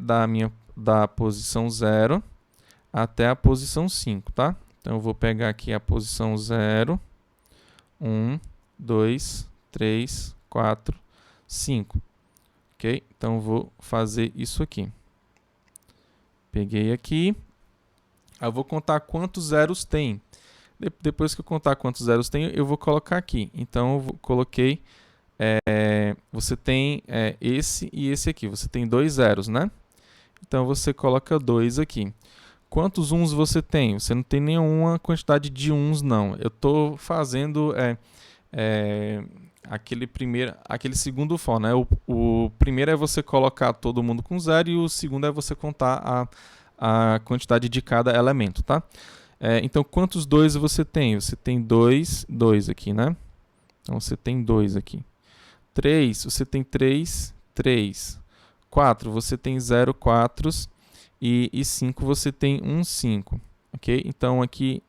da posição 0 até a posição 5, tá? Então eu vou pegar aqui a posição 0, 1, 2, 3, 4, 5. Ok? Então eu vou fazer isso aqui. Peguei aqui. Eu vou contar quantos zeros tem. Depois que eu contar quantos zeros tem, eu vou colocar aqui. Então eu coloquei. Você tem esse e esse aqui. Você tem 2 zeros, né? Então você coloca 2 aqui. Quantos uns você tem? Você não tem nenhuma quantidade de uns, não. Eu estou fazendo aquele segundo for, né? O primeiro é você colocar todo mundo com 0 e o segundo é você contar a quantidade de cada elemento, tá? Então, quantos 2 você tem? Você tem 2 aqui, né? Então, você tem 2 aqui. 3, você tem 3, 3. 4, você tem 0, 4. E 5, você tem 1, 5. Ok? Então, aqui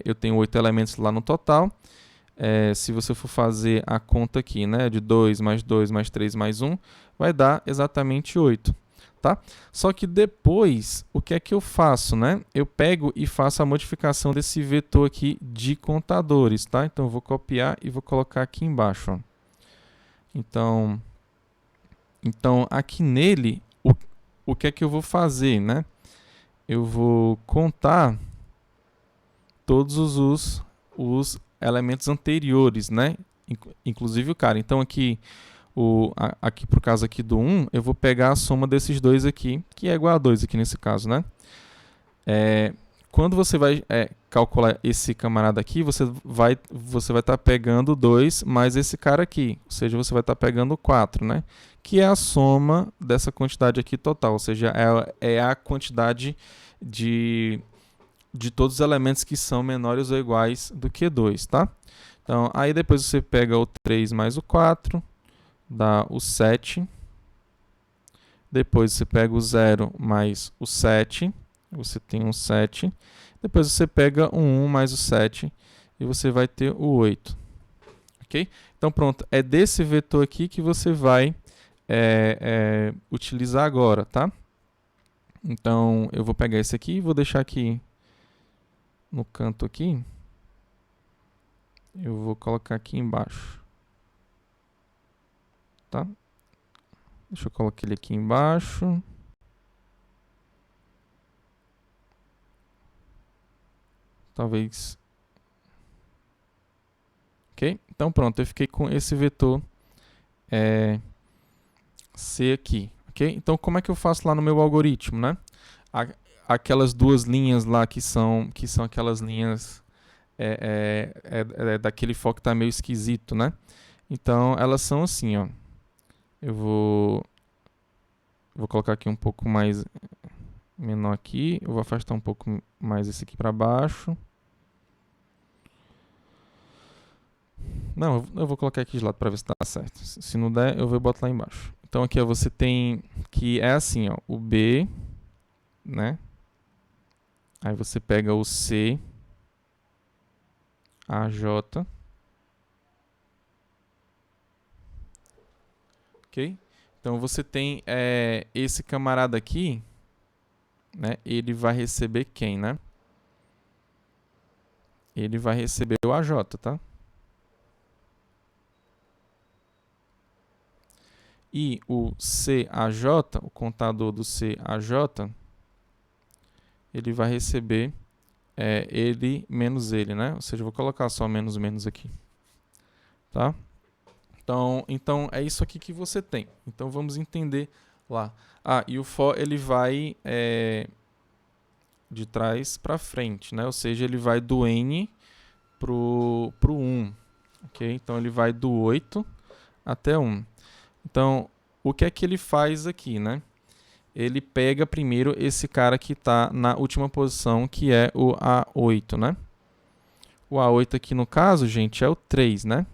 eu tenho 8 elementos lá no total. Se você for fazer a conta aqui, né, de 2 mais 2 mais 3 mais 1, vai dar exatamente 8. Tá? Só que depois, o que é que eu faço, né? Eu pego e faço a modificação desse vetor aqui de contadores, tá? Então, eu vou copiar e vou colocar aqui embaixo, ó. Então aqui nele, o que é que eu vou fazer, né? Eu vou contar todos os elementos anteriores, né? Inclusive o cara. Então aqui, aqui por causa aqui do 1, eu vou pegar a soma desses dois aqui, que é igual a 2 aqui nesse caso, né? Quando você vai calcular esse camarada aqui, você vai estar pegando 2 mais esse cara aqui. Ou seja, você vai estar pegando 4, né? Que é a soma dessa quantidade aqui total. Ou seja, é a quantidade de todos os elementos que são menores ou iguais do que 2, tá? Então, aí depois você pega o 3 mais o 4, dá o 7. Depois você pega o 0 mais o 7, você tem um 7. Depois você pega o 1 mais o 7 e você vai ter o 8. Ok? Então pronto, é desse vetor aqui que você vai utilizar agora, tá? Então eu vou pegar esse aqui e vou deixar aqui no canto aqui. Eu vou colocar aqui embaixo. Tá? Deixa eu colocar ele aqui embaixo. Talvez. Ok? Então pronto, eu fiquei com esse vetor C aqui. Ok? Então como é que eu faço lá no meu algoritmo, né? Aquelas duas linhas lá que são aquelas linhas daquele foco que está meio esquisito, né? Então elas são assim, ó. Eu vou colocar aqui um pouco mais menor aqui. Eu vou afastar um pouco mais esse aqui para baixo. Não, eu vou colocar aqui de lado para ver se dá certo. Se não der, eu vou botar lá embaixo. Então aqui ó, você tem que é assim, ó, o B, né? Aí você pega o C, a J, ok? Então você tem esse camarada aqui, né? Ele vai receber quem, né? Ele vai receber o AJ, tá? E o CAJ, o contador do CAJ, ele vai receber ele menos ele, né? Ou seja, eu vou colocar só menos menos aqui, tá? Então é isso aqui que você tem. Então vamos entender lá. E o for ele vai de trás para frente, né? Ou seja, ele vai do n pro 1, ok? Então ele vai do 8 até 1. Então, o que é que ele faz aqui, né? Ele pega primeiro esse cara que está na última posição, que é o A8, né? O A8 aqui no caso, gente, é o 3, né?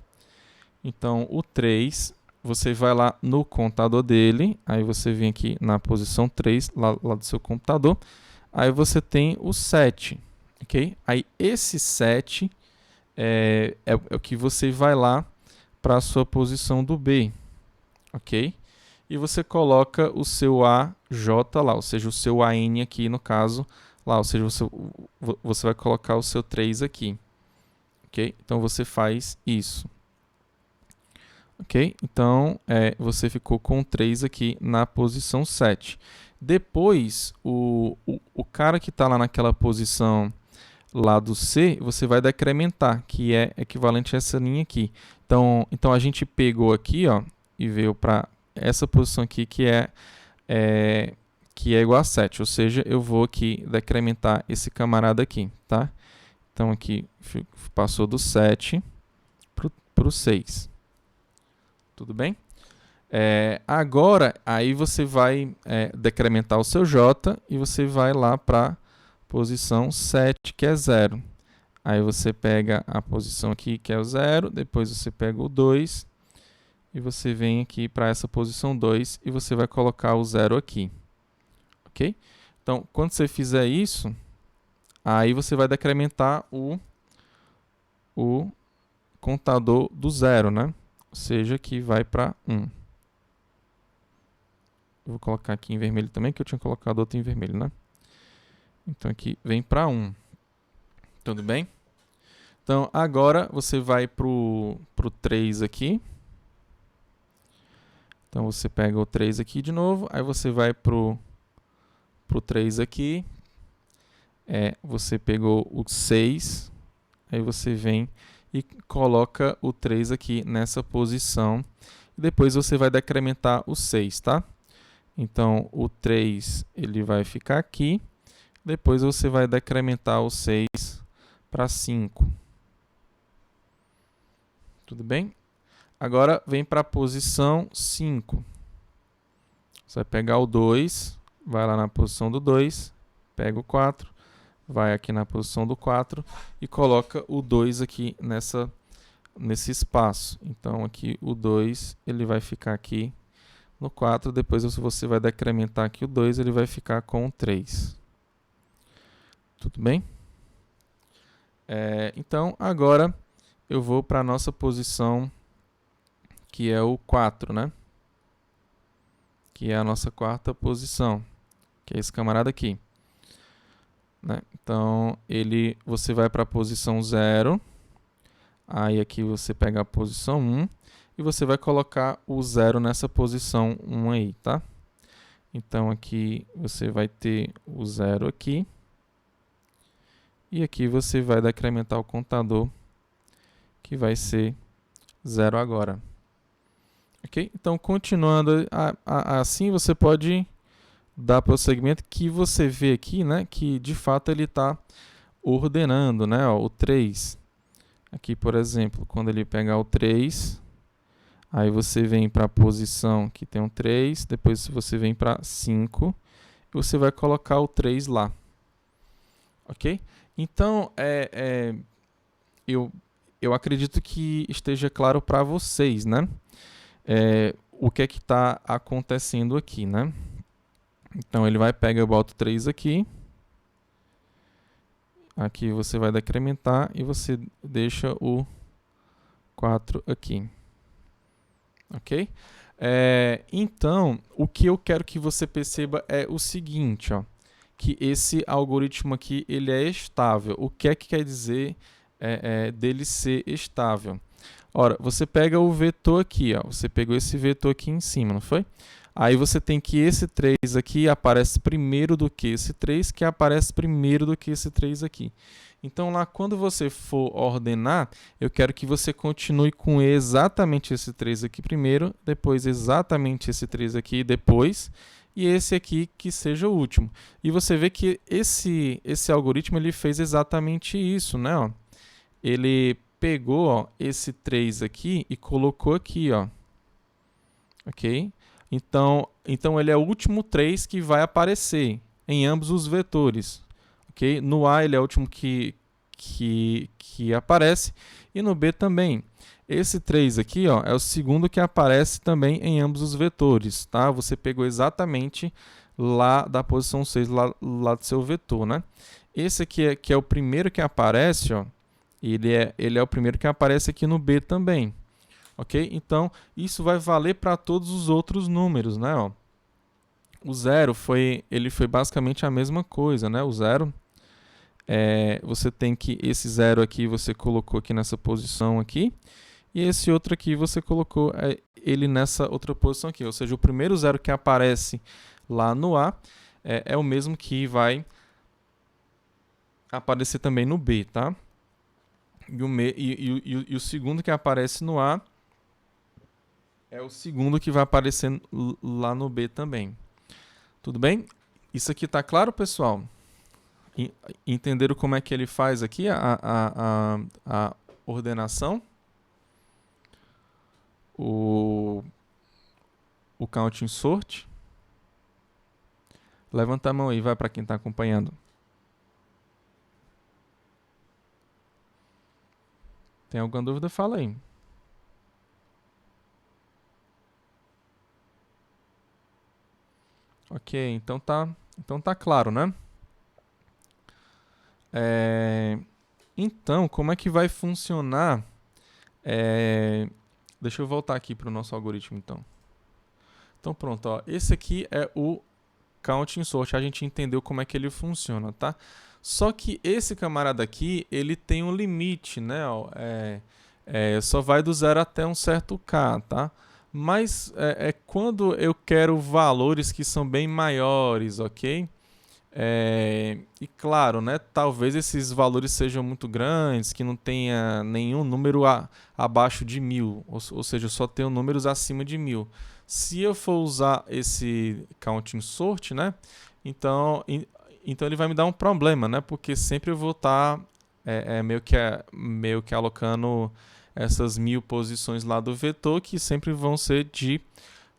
Então, o 3, você vai lá no contador dele, aí você vem aqui na posição 3, lá do seu computador, aí você tem o 7, ok? Aí esse 7 é o que você vai lá para a sua posição do B, ok? E você coloca o seu AJ lá, ou seja, o seu AN aqui no caso, lá, ou seja, você vai colocar o seu 3 aqui, ok? Então você faz isso. Ok? Então, você ficou com 3 aqui na posição 7. Depois, o cara que está lá naquela posição lá do C, você vai decrementar, que é equivalente a essa linha aqui. Então a gente pegou aqui, ó, e veio para essa posição aqui, que é igual a 7. Ou seja, eu vou aqui decrementar esse camarada aqui, tá? Então aqui passou do 7 para o 6. Tudo bem? Agora, aí você vai decrementar o seu J e você vai lá para posição 7, que é 0. Aí você pega a posição aqui, que é o 0, depois você pega o 2 e você vem aqui para essa posição 2 e você vai colocar o 0 aqui. Ok? Então, quando você fizer isso, aí você vai decrementar o contador do 0, né? Ou seja, que vai para 1. Eu vou colocar aqui em vermelho também, que eu tinha colocado outro em vermelho, né? Então aqui vem para 1. Tudo bem? Então agora você vai pro 3 aqui. Então você pega o 3 aqui de novo, aí você vai pro 3 aqui. Você pegou o 6, aí você vem e coloca o 3 aqui nessa posição. E depois você vai decrementar o 6, tá? Então, o 3 ele vai ficar aqui. Depois você vai decrementar o 6 para 5. Tudo bem? Agora vem para a posição 5. Você vai pegar o 2, vai lá na posição do 2, pega o 4, vai aqui na posição do 4 e coloca o 2 aqui nesse espaço. Então aqui o 2 ele vai ficar aqui no 4, depois você vai decrementar aqui o 2, ele vai ficar com o 3. Tudo bem? Então agora eu vou para a nossa posição, que é o 4, né? Que é a nossa quarta posição, que é esse camarada aqui. Né? Então, você vai para a posição 0, aí aqui você pega a posição 1, e você vai colocar o 0 nessa posição 1 aí, tá? Então, aqui você vai ter o 0 aqui, e aqui você vai decrementar o contador, que vai ser 0 agora. Ok? Então, continuando assim, você pode dar prosseguimento, que você vê aqui, né, que de fato ele está ordenando, né, ó, o 3. Aqui, por exemplo, quando ele pegar o 3, aí você vem para a posição que tem um 3, depois você vem para 5, e você vai colocar o 3 lá. Ok? Então, eu acredito que esteja claro para vocês, né? O que é que está acontecendo aqui, né? Então, ele vai pegar e bota o 3 aqui. Aqui você vai decrementar e você deixa o 4 aqui. Ok? Então, o que eu quero que você perceba é o seguinte, ó, que esse algoritmo aqui ele é estável. O que é que quer dizer dele ser estável? Ora, você pega o vetor aqui, ó. Você pegou esse vetor aqui em cima, não foi? Aí você tem que esse 3 aqui aparece primeiro do que esse 3, que aparece primeiro do que esse 3 aqui. Então, lá quando você for ordenar, eu quero que você continue com exatamente esse 3 aqui primeiro, depois exatamente esse 3 aqui depois, e esse aqui que seja o último. E você vê que esse algoritmo ele fez exatamente isso, né? Ó. Ele pegou, ó, esse 3 aqui e colocou aqui, ó. Ok? Então ele é o último 3 que vai aparecer em ambos os vetores. Okay? No A ele é o último que aparece e no B também. Esse 3 aqui, ó, é o segundo que aparece também em ambos os vetores. Tá? Você pegou exatamente lá da posição 6, lá do seu vetor. Né? Esse aqui que é o primeiro que aparece, ó, ele é o primeiro que aparece aqui no B também. Ok? Então, isso vai valer para todos os outros números, né? Ó. O 0 ele foi basicamente a mesma coisa, né? O 0, você tem que esse 0 aqui você colocou aqui nessa posição aqui, e esse outro aqui você colocou ele nessa outra posição aqui. Ou seja, o primeiro 0 que aparece lá no A é o mesmo que vai aparecer também no B, tá? E o segundo que aparece no A é o segundo que vai aparecer lá no B também. Tudo bem? Isso aqui está claro, pessoal? Entenderam como é que ele faz aqui a ordenação? O counting sort? Levanta a mão aí, vai para quem está acompanhando. Tem alguma dúvida? Fala aí. Ok, então tá claro, né? Então, como é que vai funcionar? Deixa eu voltar aqui para o nosso algoritmo, então. Então, pronto, ó, esse aqui é o counting sort. A gente entendeu como é que ele funciona, tá? Só que esse camarada aqui, ele tem um limite, né? Ó, só vai do 0 até um certo K, tá? Mas quando eu quero valores que são bem maiores, ok? E claro, né, talvez esses valores sejam muito grandes, que não tenha nenhum número abaixo de 1000, ou seja, só tenho números acima de 1000. Se eu for usar esse counting sort, né, então ele vai me dar um problema, né, porque sempre eu vou estar meio que alocando essas 1000 posições lá do vetor, que sempre vão ser de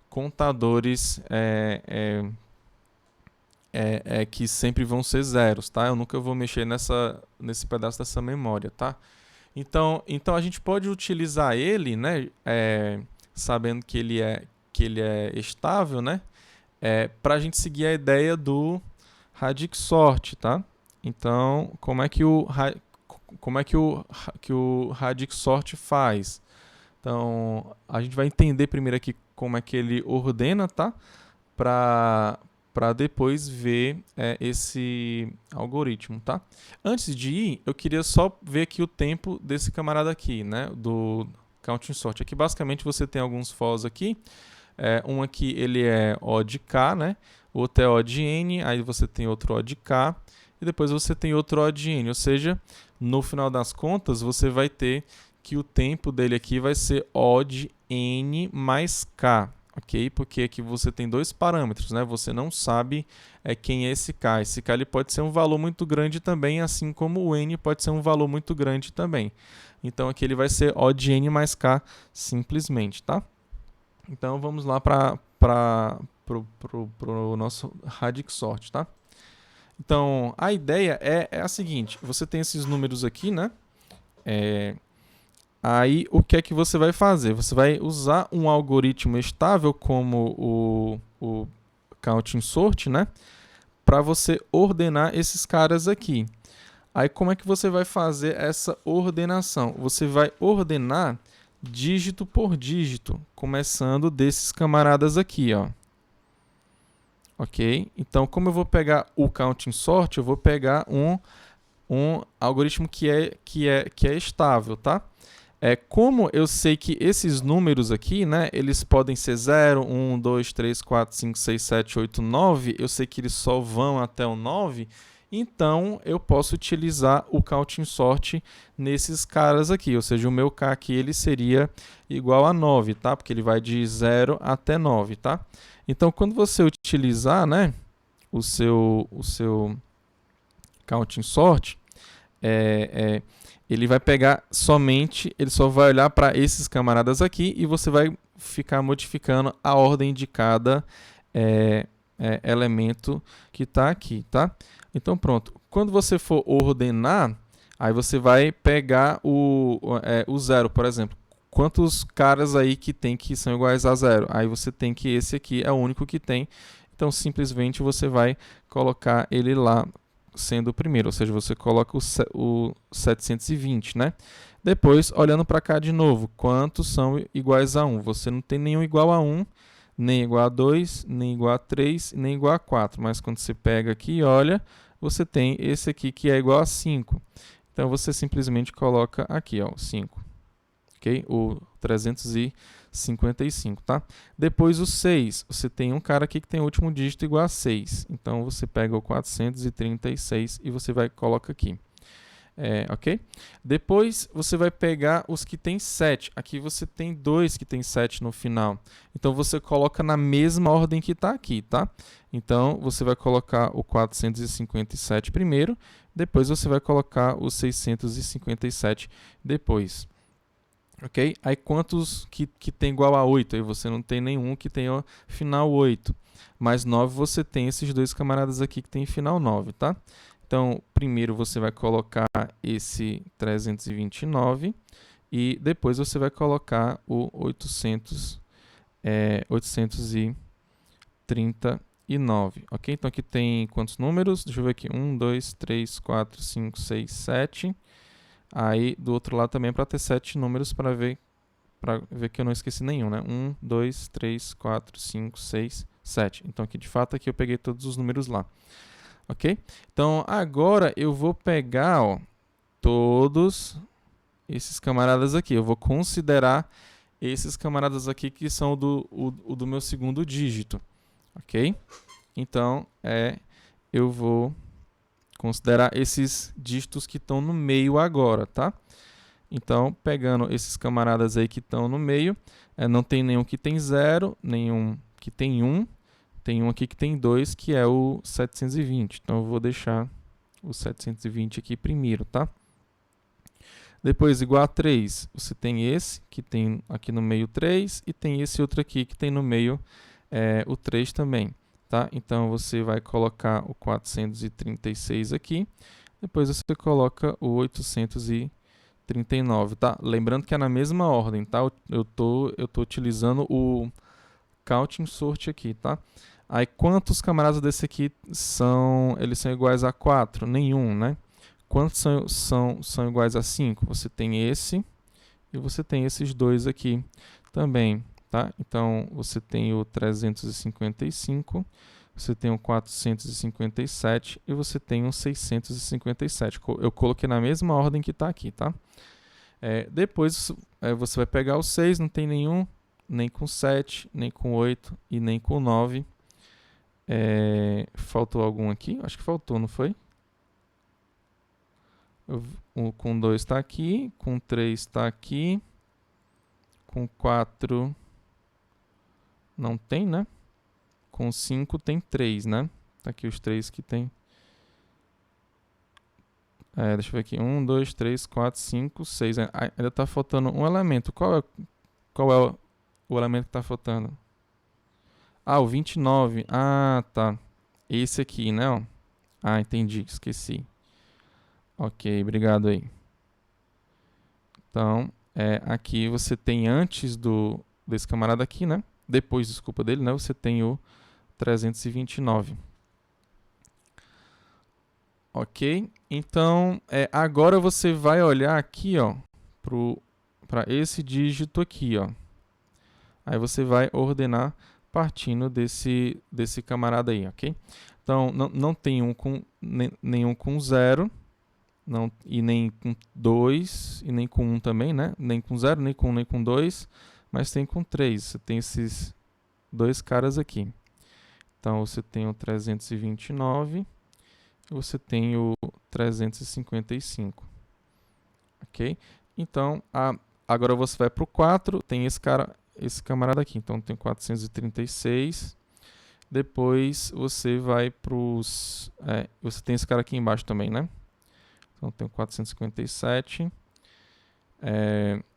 contadores que sempre vão ser zeros, tá? Eu nunca vou mexer nesse pedaço dessa memória, tá? Então a gente pode utilizar ele, né? Sabendo que ele é estável, né? Para a gente seguir a ideia do radix sort, tá? Então, como é que o radix sort faz? Então, a gente vai entender primeiro aqui como é que ele ordena, tá? Para depois ver esse algoritmo, tá? Antes de ir, eu queria só ver aqui o tempo desse camarada aqui, né? Do counting sort. Aqui, basicamente, você tem alguns fors aqui. Um aqui, ele é O de K, né? O outro é O de N, aí você tem outro O de K, e depois você tem outro O de N. Ou seja, no final das contas, você vai ter que o tempo dele aqui vai ser O de N mais K. Ok? Porque aqui você tem dois parâmetros, né? Você não sabe quem é esse K. Esse K ele pode ser um valor muito grande também, assim como o N pode ser um valor muito grande também. Então aqui ele vai ser O de N mais K simplesmente, tá? Então vamos lá para o nosso radix sort, tá? Então a ideia é a seguinte: você tem esses números aqui, né? Aí, o que é que você vai fazer? Você vai usar um algoritmo estável como o counting sort, né? Para você ordenar esses caras aqui. Aí, como é que você vai fazer essa ordenação? Você vai ordenar dígito por dígito, começando desses camaradas aqui, ó. Ok? Então, como eu vou pegar o counting sort, eu vou pegar um algoritmo que é estável, tá? Como eu sei que esses números aqui, né, eles podem ser 0, 1, 2, 3, 4, 5, 6, 7, 8, 9, eu sei que eles só vão até o 9, então eu posso utilizar o counting sort nesses caras aqui, ou seja, o meu K aqui ele seria igual a 9, tá? Porque ele vai de 0 até 9, tá? Então, quando você utilizar, né, o seu counting sort, ele vai pegar somente, ele só vai olhar para esses camaradas aqui e você vai ficar modificando a ordem de cada elemento que está aqui, tá? Então pronto, quando você for ordenar, aí você vai pegar o 0, por exemplo. Quantos caras aí que tem que são iguais a 0? Aí você tem que esse aqui é o único que tem, então simplesmente você vai colocar ele lá sendo o primeiro, ou seja, você coloca o 720, né? Depois, olhando para cá de novo, quantos são iguais a 1? Você não tem nenhum igual a 1, nem igual a 2, nem igual a 3, nem igual a 4. Mas quando você pega aqui e olha, você tem esse aqui que é igual a 5. Então, você simplesmente coloca aqui, ó, 5. Ok? O 355, tá? Depois o 6, você tem um cara aqui que tem o último dígito igual a 6. Então, você pega o 436 e você vai coloca aqui. Ok? Depois, você vai pegar os que tem 7. Aqui você tem 2 que tem 7 no final. Então, você coloca na mesma ordem que está aqui, tá? Então, você vai colocar o 457 primeiro, depois você vai colocar o 657 depois. Ok? Aí quantos que tem igual a 8? Aí você não tem nenhum que tenha final 8. Mais 9 você tem esses dois camaradas aqui que tem final 9, tá? Então, primeiro você vai colocar esse 329 e depois você vai colocar o 839, ok? Então aqui tem quantos números? Deixa eu ver aqui. 1, 2, 3, 4, 5, 6, 7... Aí, do outro lado também é para ter 7 números para ver que eu não esqueci nenhum, né? 1, 2, 3, 4, 5, 6, 7. Então, aqui de fato, aqui eu peguei todos os números lá. Ok? Então, agora eu vou pegar, ó, todos esses camaradas aqui. Eu vou considerar esses camaradas aqui que são do meu segundo dígito. Ok? Então, eu vou considerar esses dígitos que estão no meio agora, tá? Então, pegando esses camaradas aí que estão no meio, não tem nenhum que tem 0, nenhum que tem 1, tem um aqui que tem 2, que é o 720. Então, eu vou deixar o 720 aqui primeiro, tá? Depois, igual a 3, você tem esse, que tem aqui no meio 3, e tem esse outro aqui que tem no meio o 3 também. Tá? Então, você vai colocar o 436 aqui, depois você coloca o 839, tá? Lembrando que é na mesma ordem, tá? Eu tô utilizando o counting sort aqui, tá? Aí, quantos camaradas desse aqui eles são iguais a 4? Nenhum, né? Quantos são iguais a 5? Você tem esse e você tem esses dois aqui também. Tá? Então, você tem o 355, você tem o 457 e você tem o 657. Eu coloquei na mesma ordem que está aqui, tá? Depois, você vai pegar o 6, não tem nenhum, nem com 7, nem com 8 e nem com 9. Faltou algum aqui? Acho que faltou, não foi? Com 2 está aqui, com 3 está aqui, com 4... não tem, né? Com 5 tem 3, né? Tá aqui os 3 que tem. Deixa eu ver aqui. 1, 2, 3, 4, 5, 6. Ainda tá faltando um elemento. Qual é o elemento que tá faltando? Ah, o 29. Ah, tá. Esse aqui, né? Ó. Ah, entendi. Esqueci. Ok, obrigado aí. Então, aqui você tem antes desse camarada aqui, né? Depois, desculpa, dele, né? Você tem o 329. Ok? Então, agora você vai olhar aqui, ó, para esse dígito aqui, ó. Aí você vai ordenar partindo desse camarada aí, ok? Então, não tem nenhum com 0, não, e nem com 2, e nem com 1 também, né? Nem com 0, nem com 1, nem com 2, mas tem com 3. Você tem esses dois caras aqui. Então, você tem o 329 e você tem o 355. Ok? Então, agora você vai para o 4, tem esse camarada aqui. Então, tem 436. Depois, você vai para os... você tem esse cara aqui embaixo também, né? Então, tem o 457.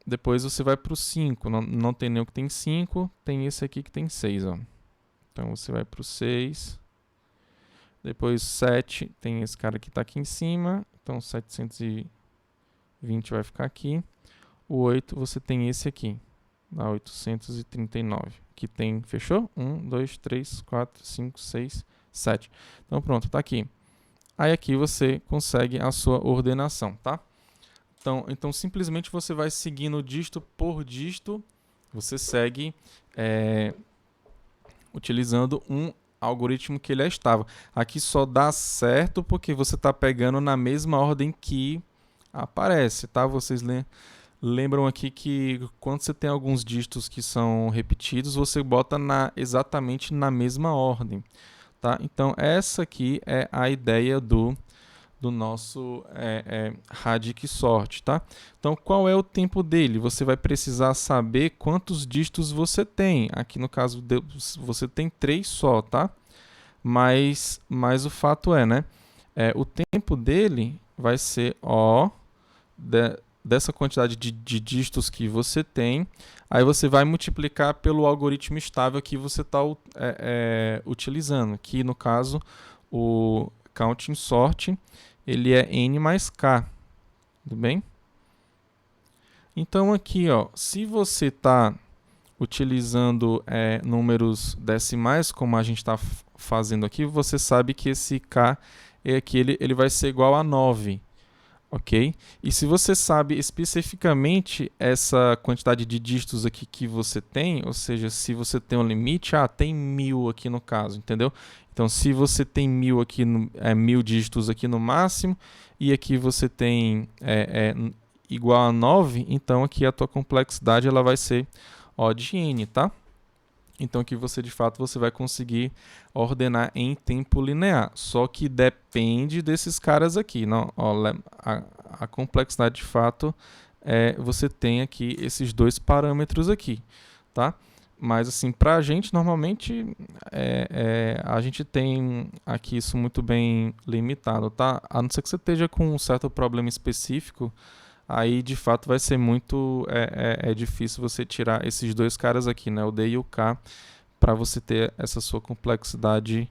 Depois, você vai para o 5. Não tem nenhum que tem 5. Tem esse aqui que tem 6, ó. Então, você vai para o 6. Depois, 7. Tem esse cara que está aqui em cima. Então, 720 vai ficar aqui. O 8, você tem esse aqui. Dá 839. Que tem, fechou? 1, 2, 3, 4, 5, 6, 7. Então, pronto, está aqui. Aí, aqui você consegue a sua ordenação, tá? Então, simplesmente você vai seguindo dígito por dígito. Você segue utilizando um algoritmo que ele é estável. Aqui só dá certo porque você está pegando na mesma ordem que aparece, tá? Vocês lembram aqui que quando você tem alguns dígitos que são repetidos, você bota exatamente na mesma ordem, tá? Então, essa aqui é a ideia do nosso Radic Sort, tá? Então, qual é o tempo dele? Você vai precisar saber quantos dígitos você tem. Aqui no caso, você tem 3 só, tá? Mas o fato né? O tempo dele vai ser dessa quantidade de dígitos que você tem. Aí você vai multiplicar pelo algoritmo estável que você está utilizando. Que no caso, o Counting Sort, ele é n mais k, tudo bem? Então aqui, se você está utilizando números decimais, como a gente está fazendo aqui, você sabe que esse k aqui ele vai ser igual a 9, ok? E se você sabe especificamente essa quantidade de dígitos aqui que você tem, ou seja, se você tem um limite, tem 1000 aqui no caso, entendeu? Então, se você tem 1000 aqui, 1000 dígitos aqui no máximo, e aqui você tem igual a 9, então aqui a tua complexidade ela vai ser O de n, tá? Então, aqui você, de fato, você vai conseguir ordenar em tempo linear. Só que depende desses caras aqui. Não? A complexidade, de fato, você tem aqui esses dois parâmetros aqui, tá? Mas, assim, para a gente, normalmente, a gente tem aqui isso muito bem limitado, tá? A não ser que você esteja com um certo problema específico, aí de fato vai ser muito difícil você tirar esses dois caras aqui, né? O D e o K, para você ter essa sua complexidade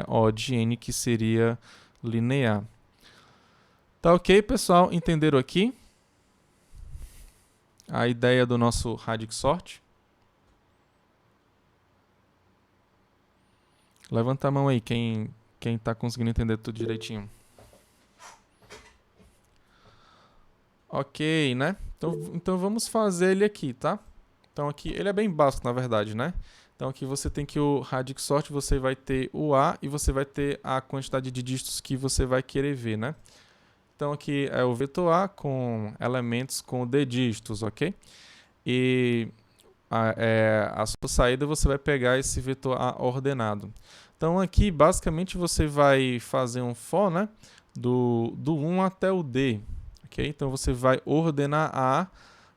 O de n, que seria linear. Tá ok, pessoal? Entenderam aqui a ideia do nosso Radic Sort? Levanta a mão aí, quem está conseguindo entender tudo direitinho. Ok, né? Então vamos fazer ele aqui, tá? Então aqui, ele é bem básico, na verdade, né? Então aqui você tem que o Radic Sort, você vai ter o A e você vai ter a quantidade de dígitos que você vai querer ver, né? Então aqui é o vetor A com elementos com D dígitos, ok? E a sua saída você vai pegar esse vetor A ordenado. Então aqui, basicamente, você vai fazer um for, né? Do 1 até o D. Okay? Então, você vai ordenar A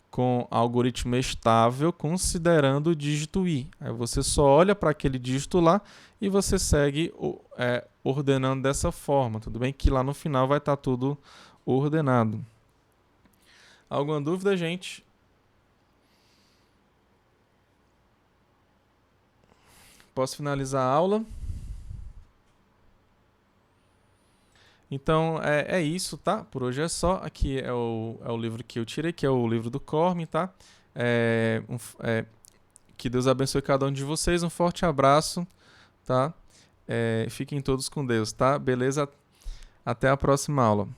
com algoritmo estável, considerando o dígito I. Aí você só olha para aquele dígito lá e você segue ordenando dessa forma. Tudo bem? Que lá no final vai estar tudo ordenado. Alguma dúvida, gente? Posso finalizar a aula? Então, é isso, tá? Por hoje é só. Aqui é o livro que eu tirei, que é o livro do Corme, tá? Que Deus abençoe cada um de vocês. Um forte abraço, tá? Fiquem todos com Deus, tá? Beleza? Até a próxima aula.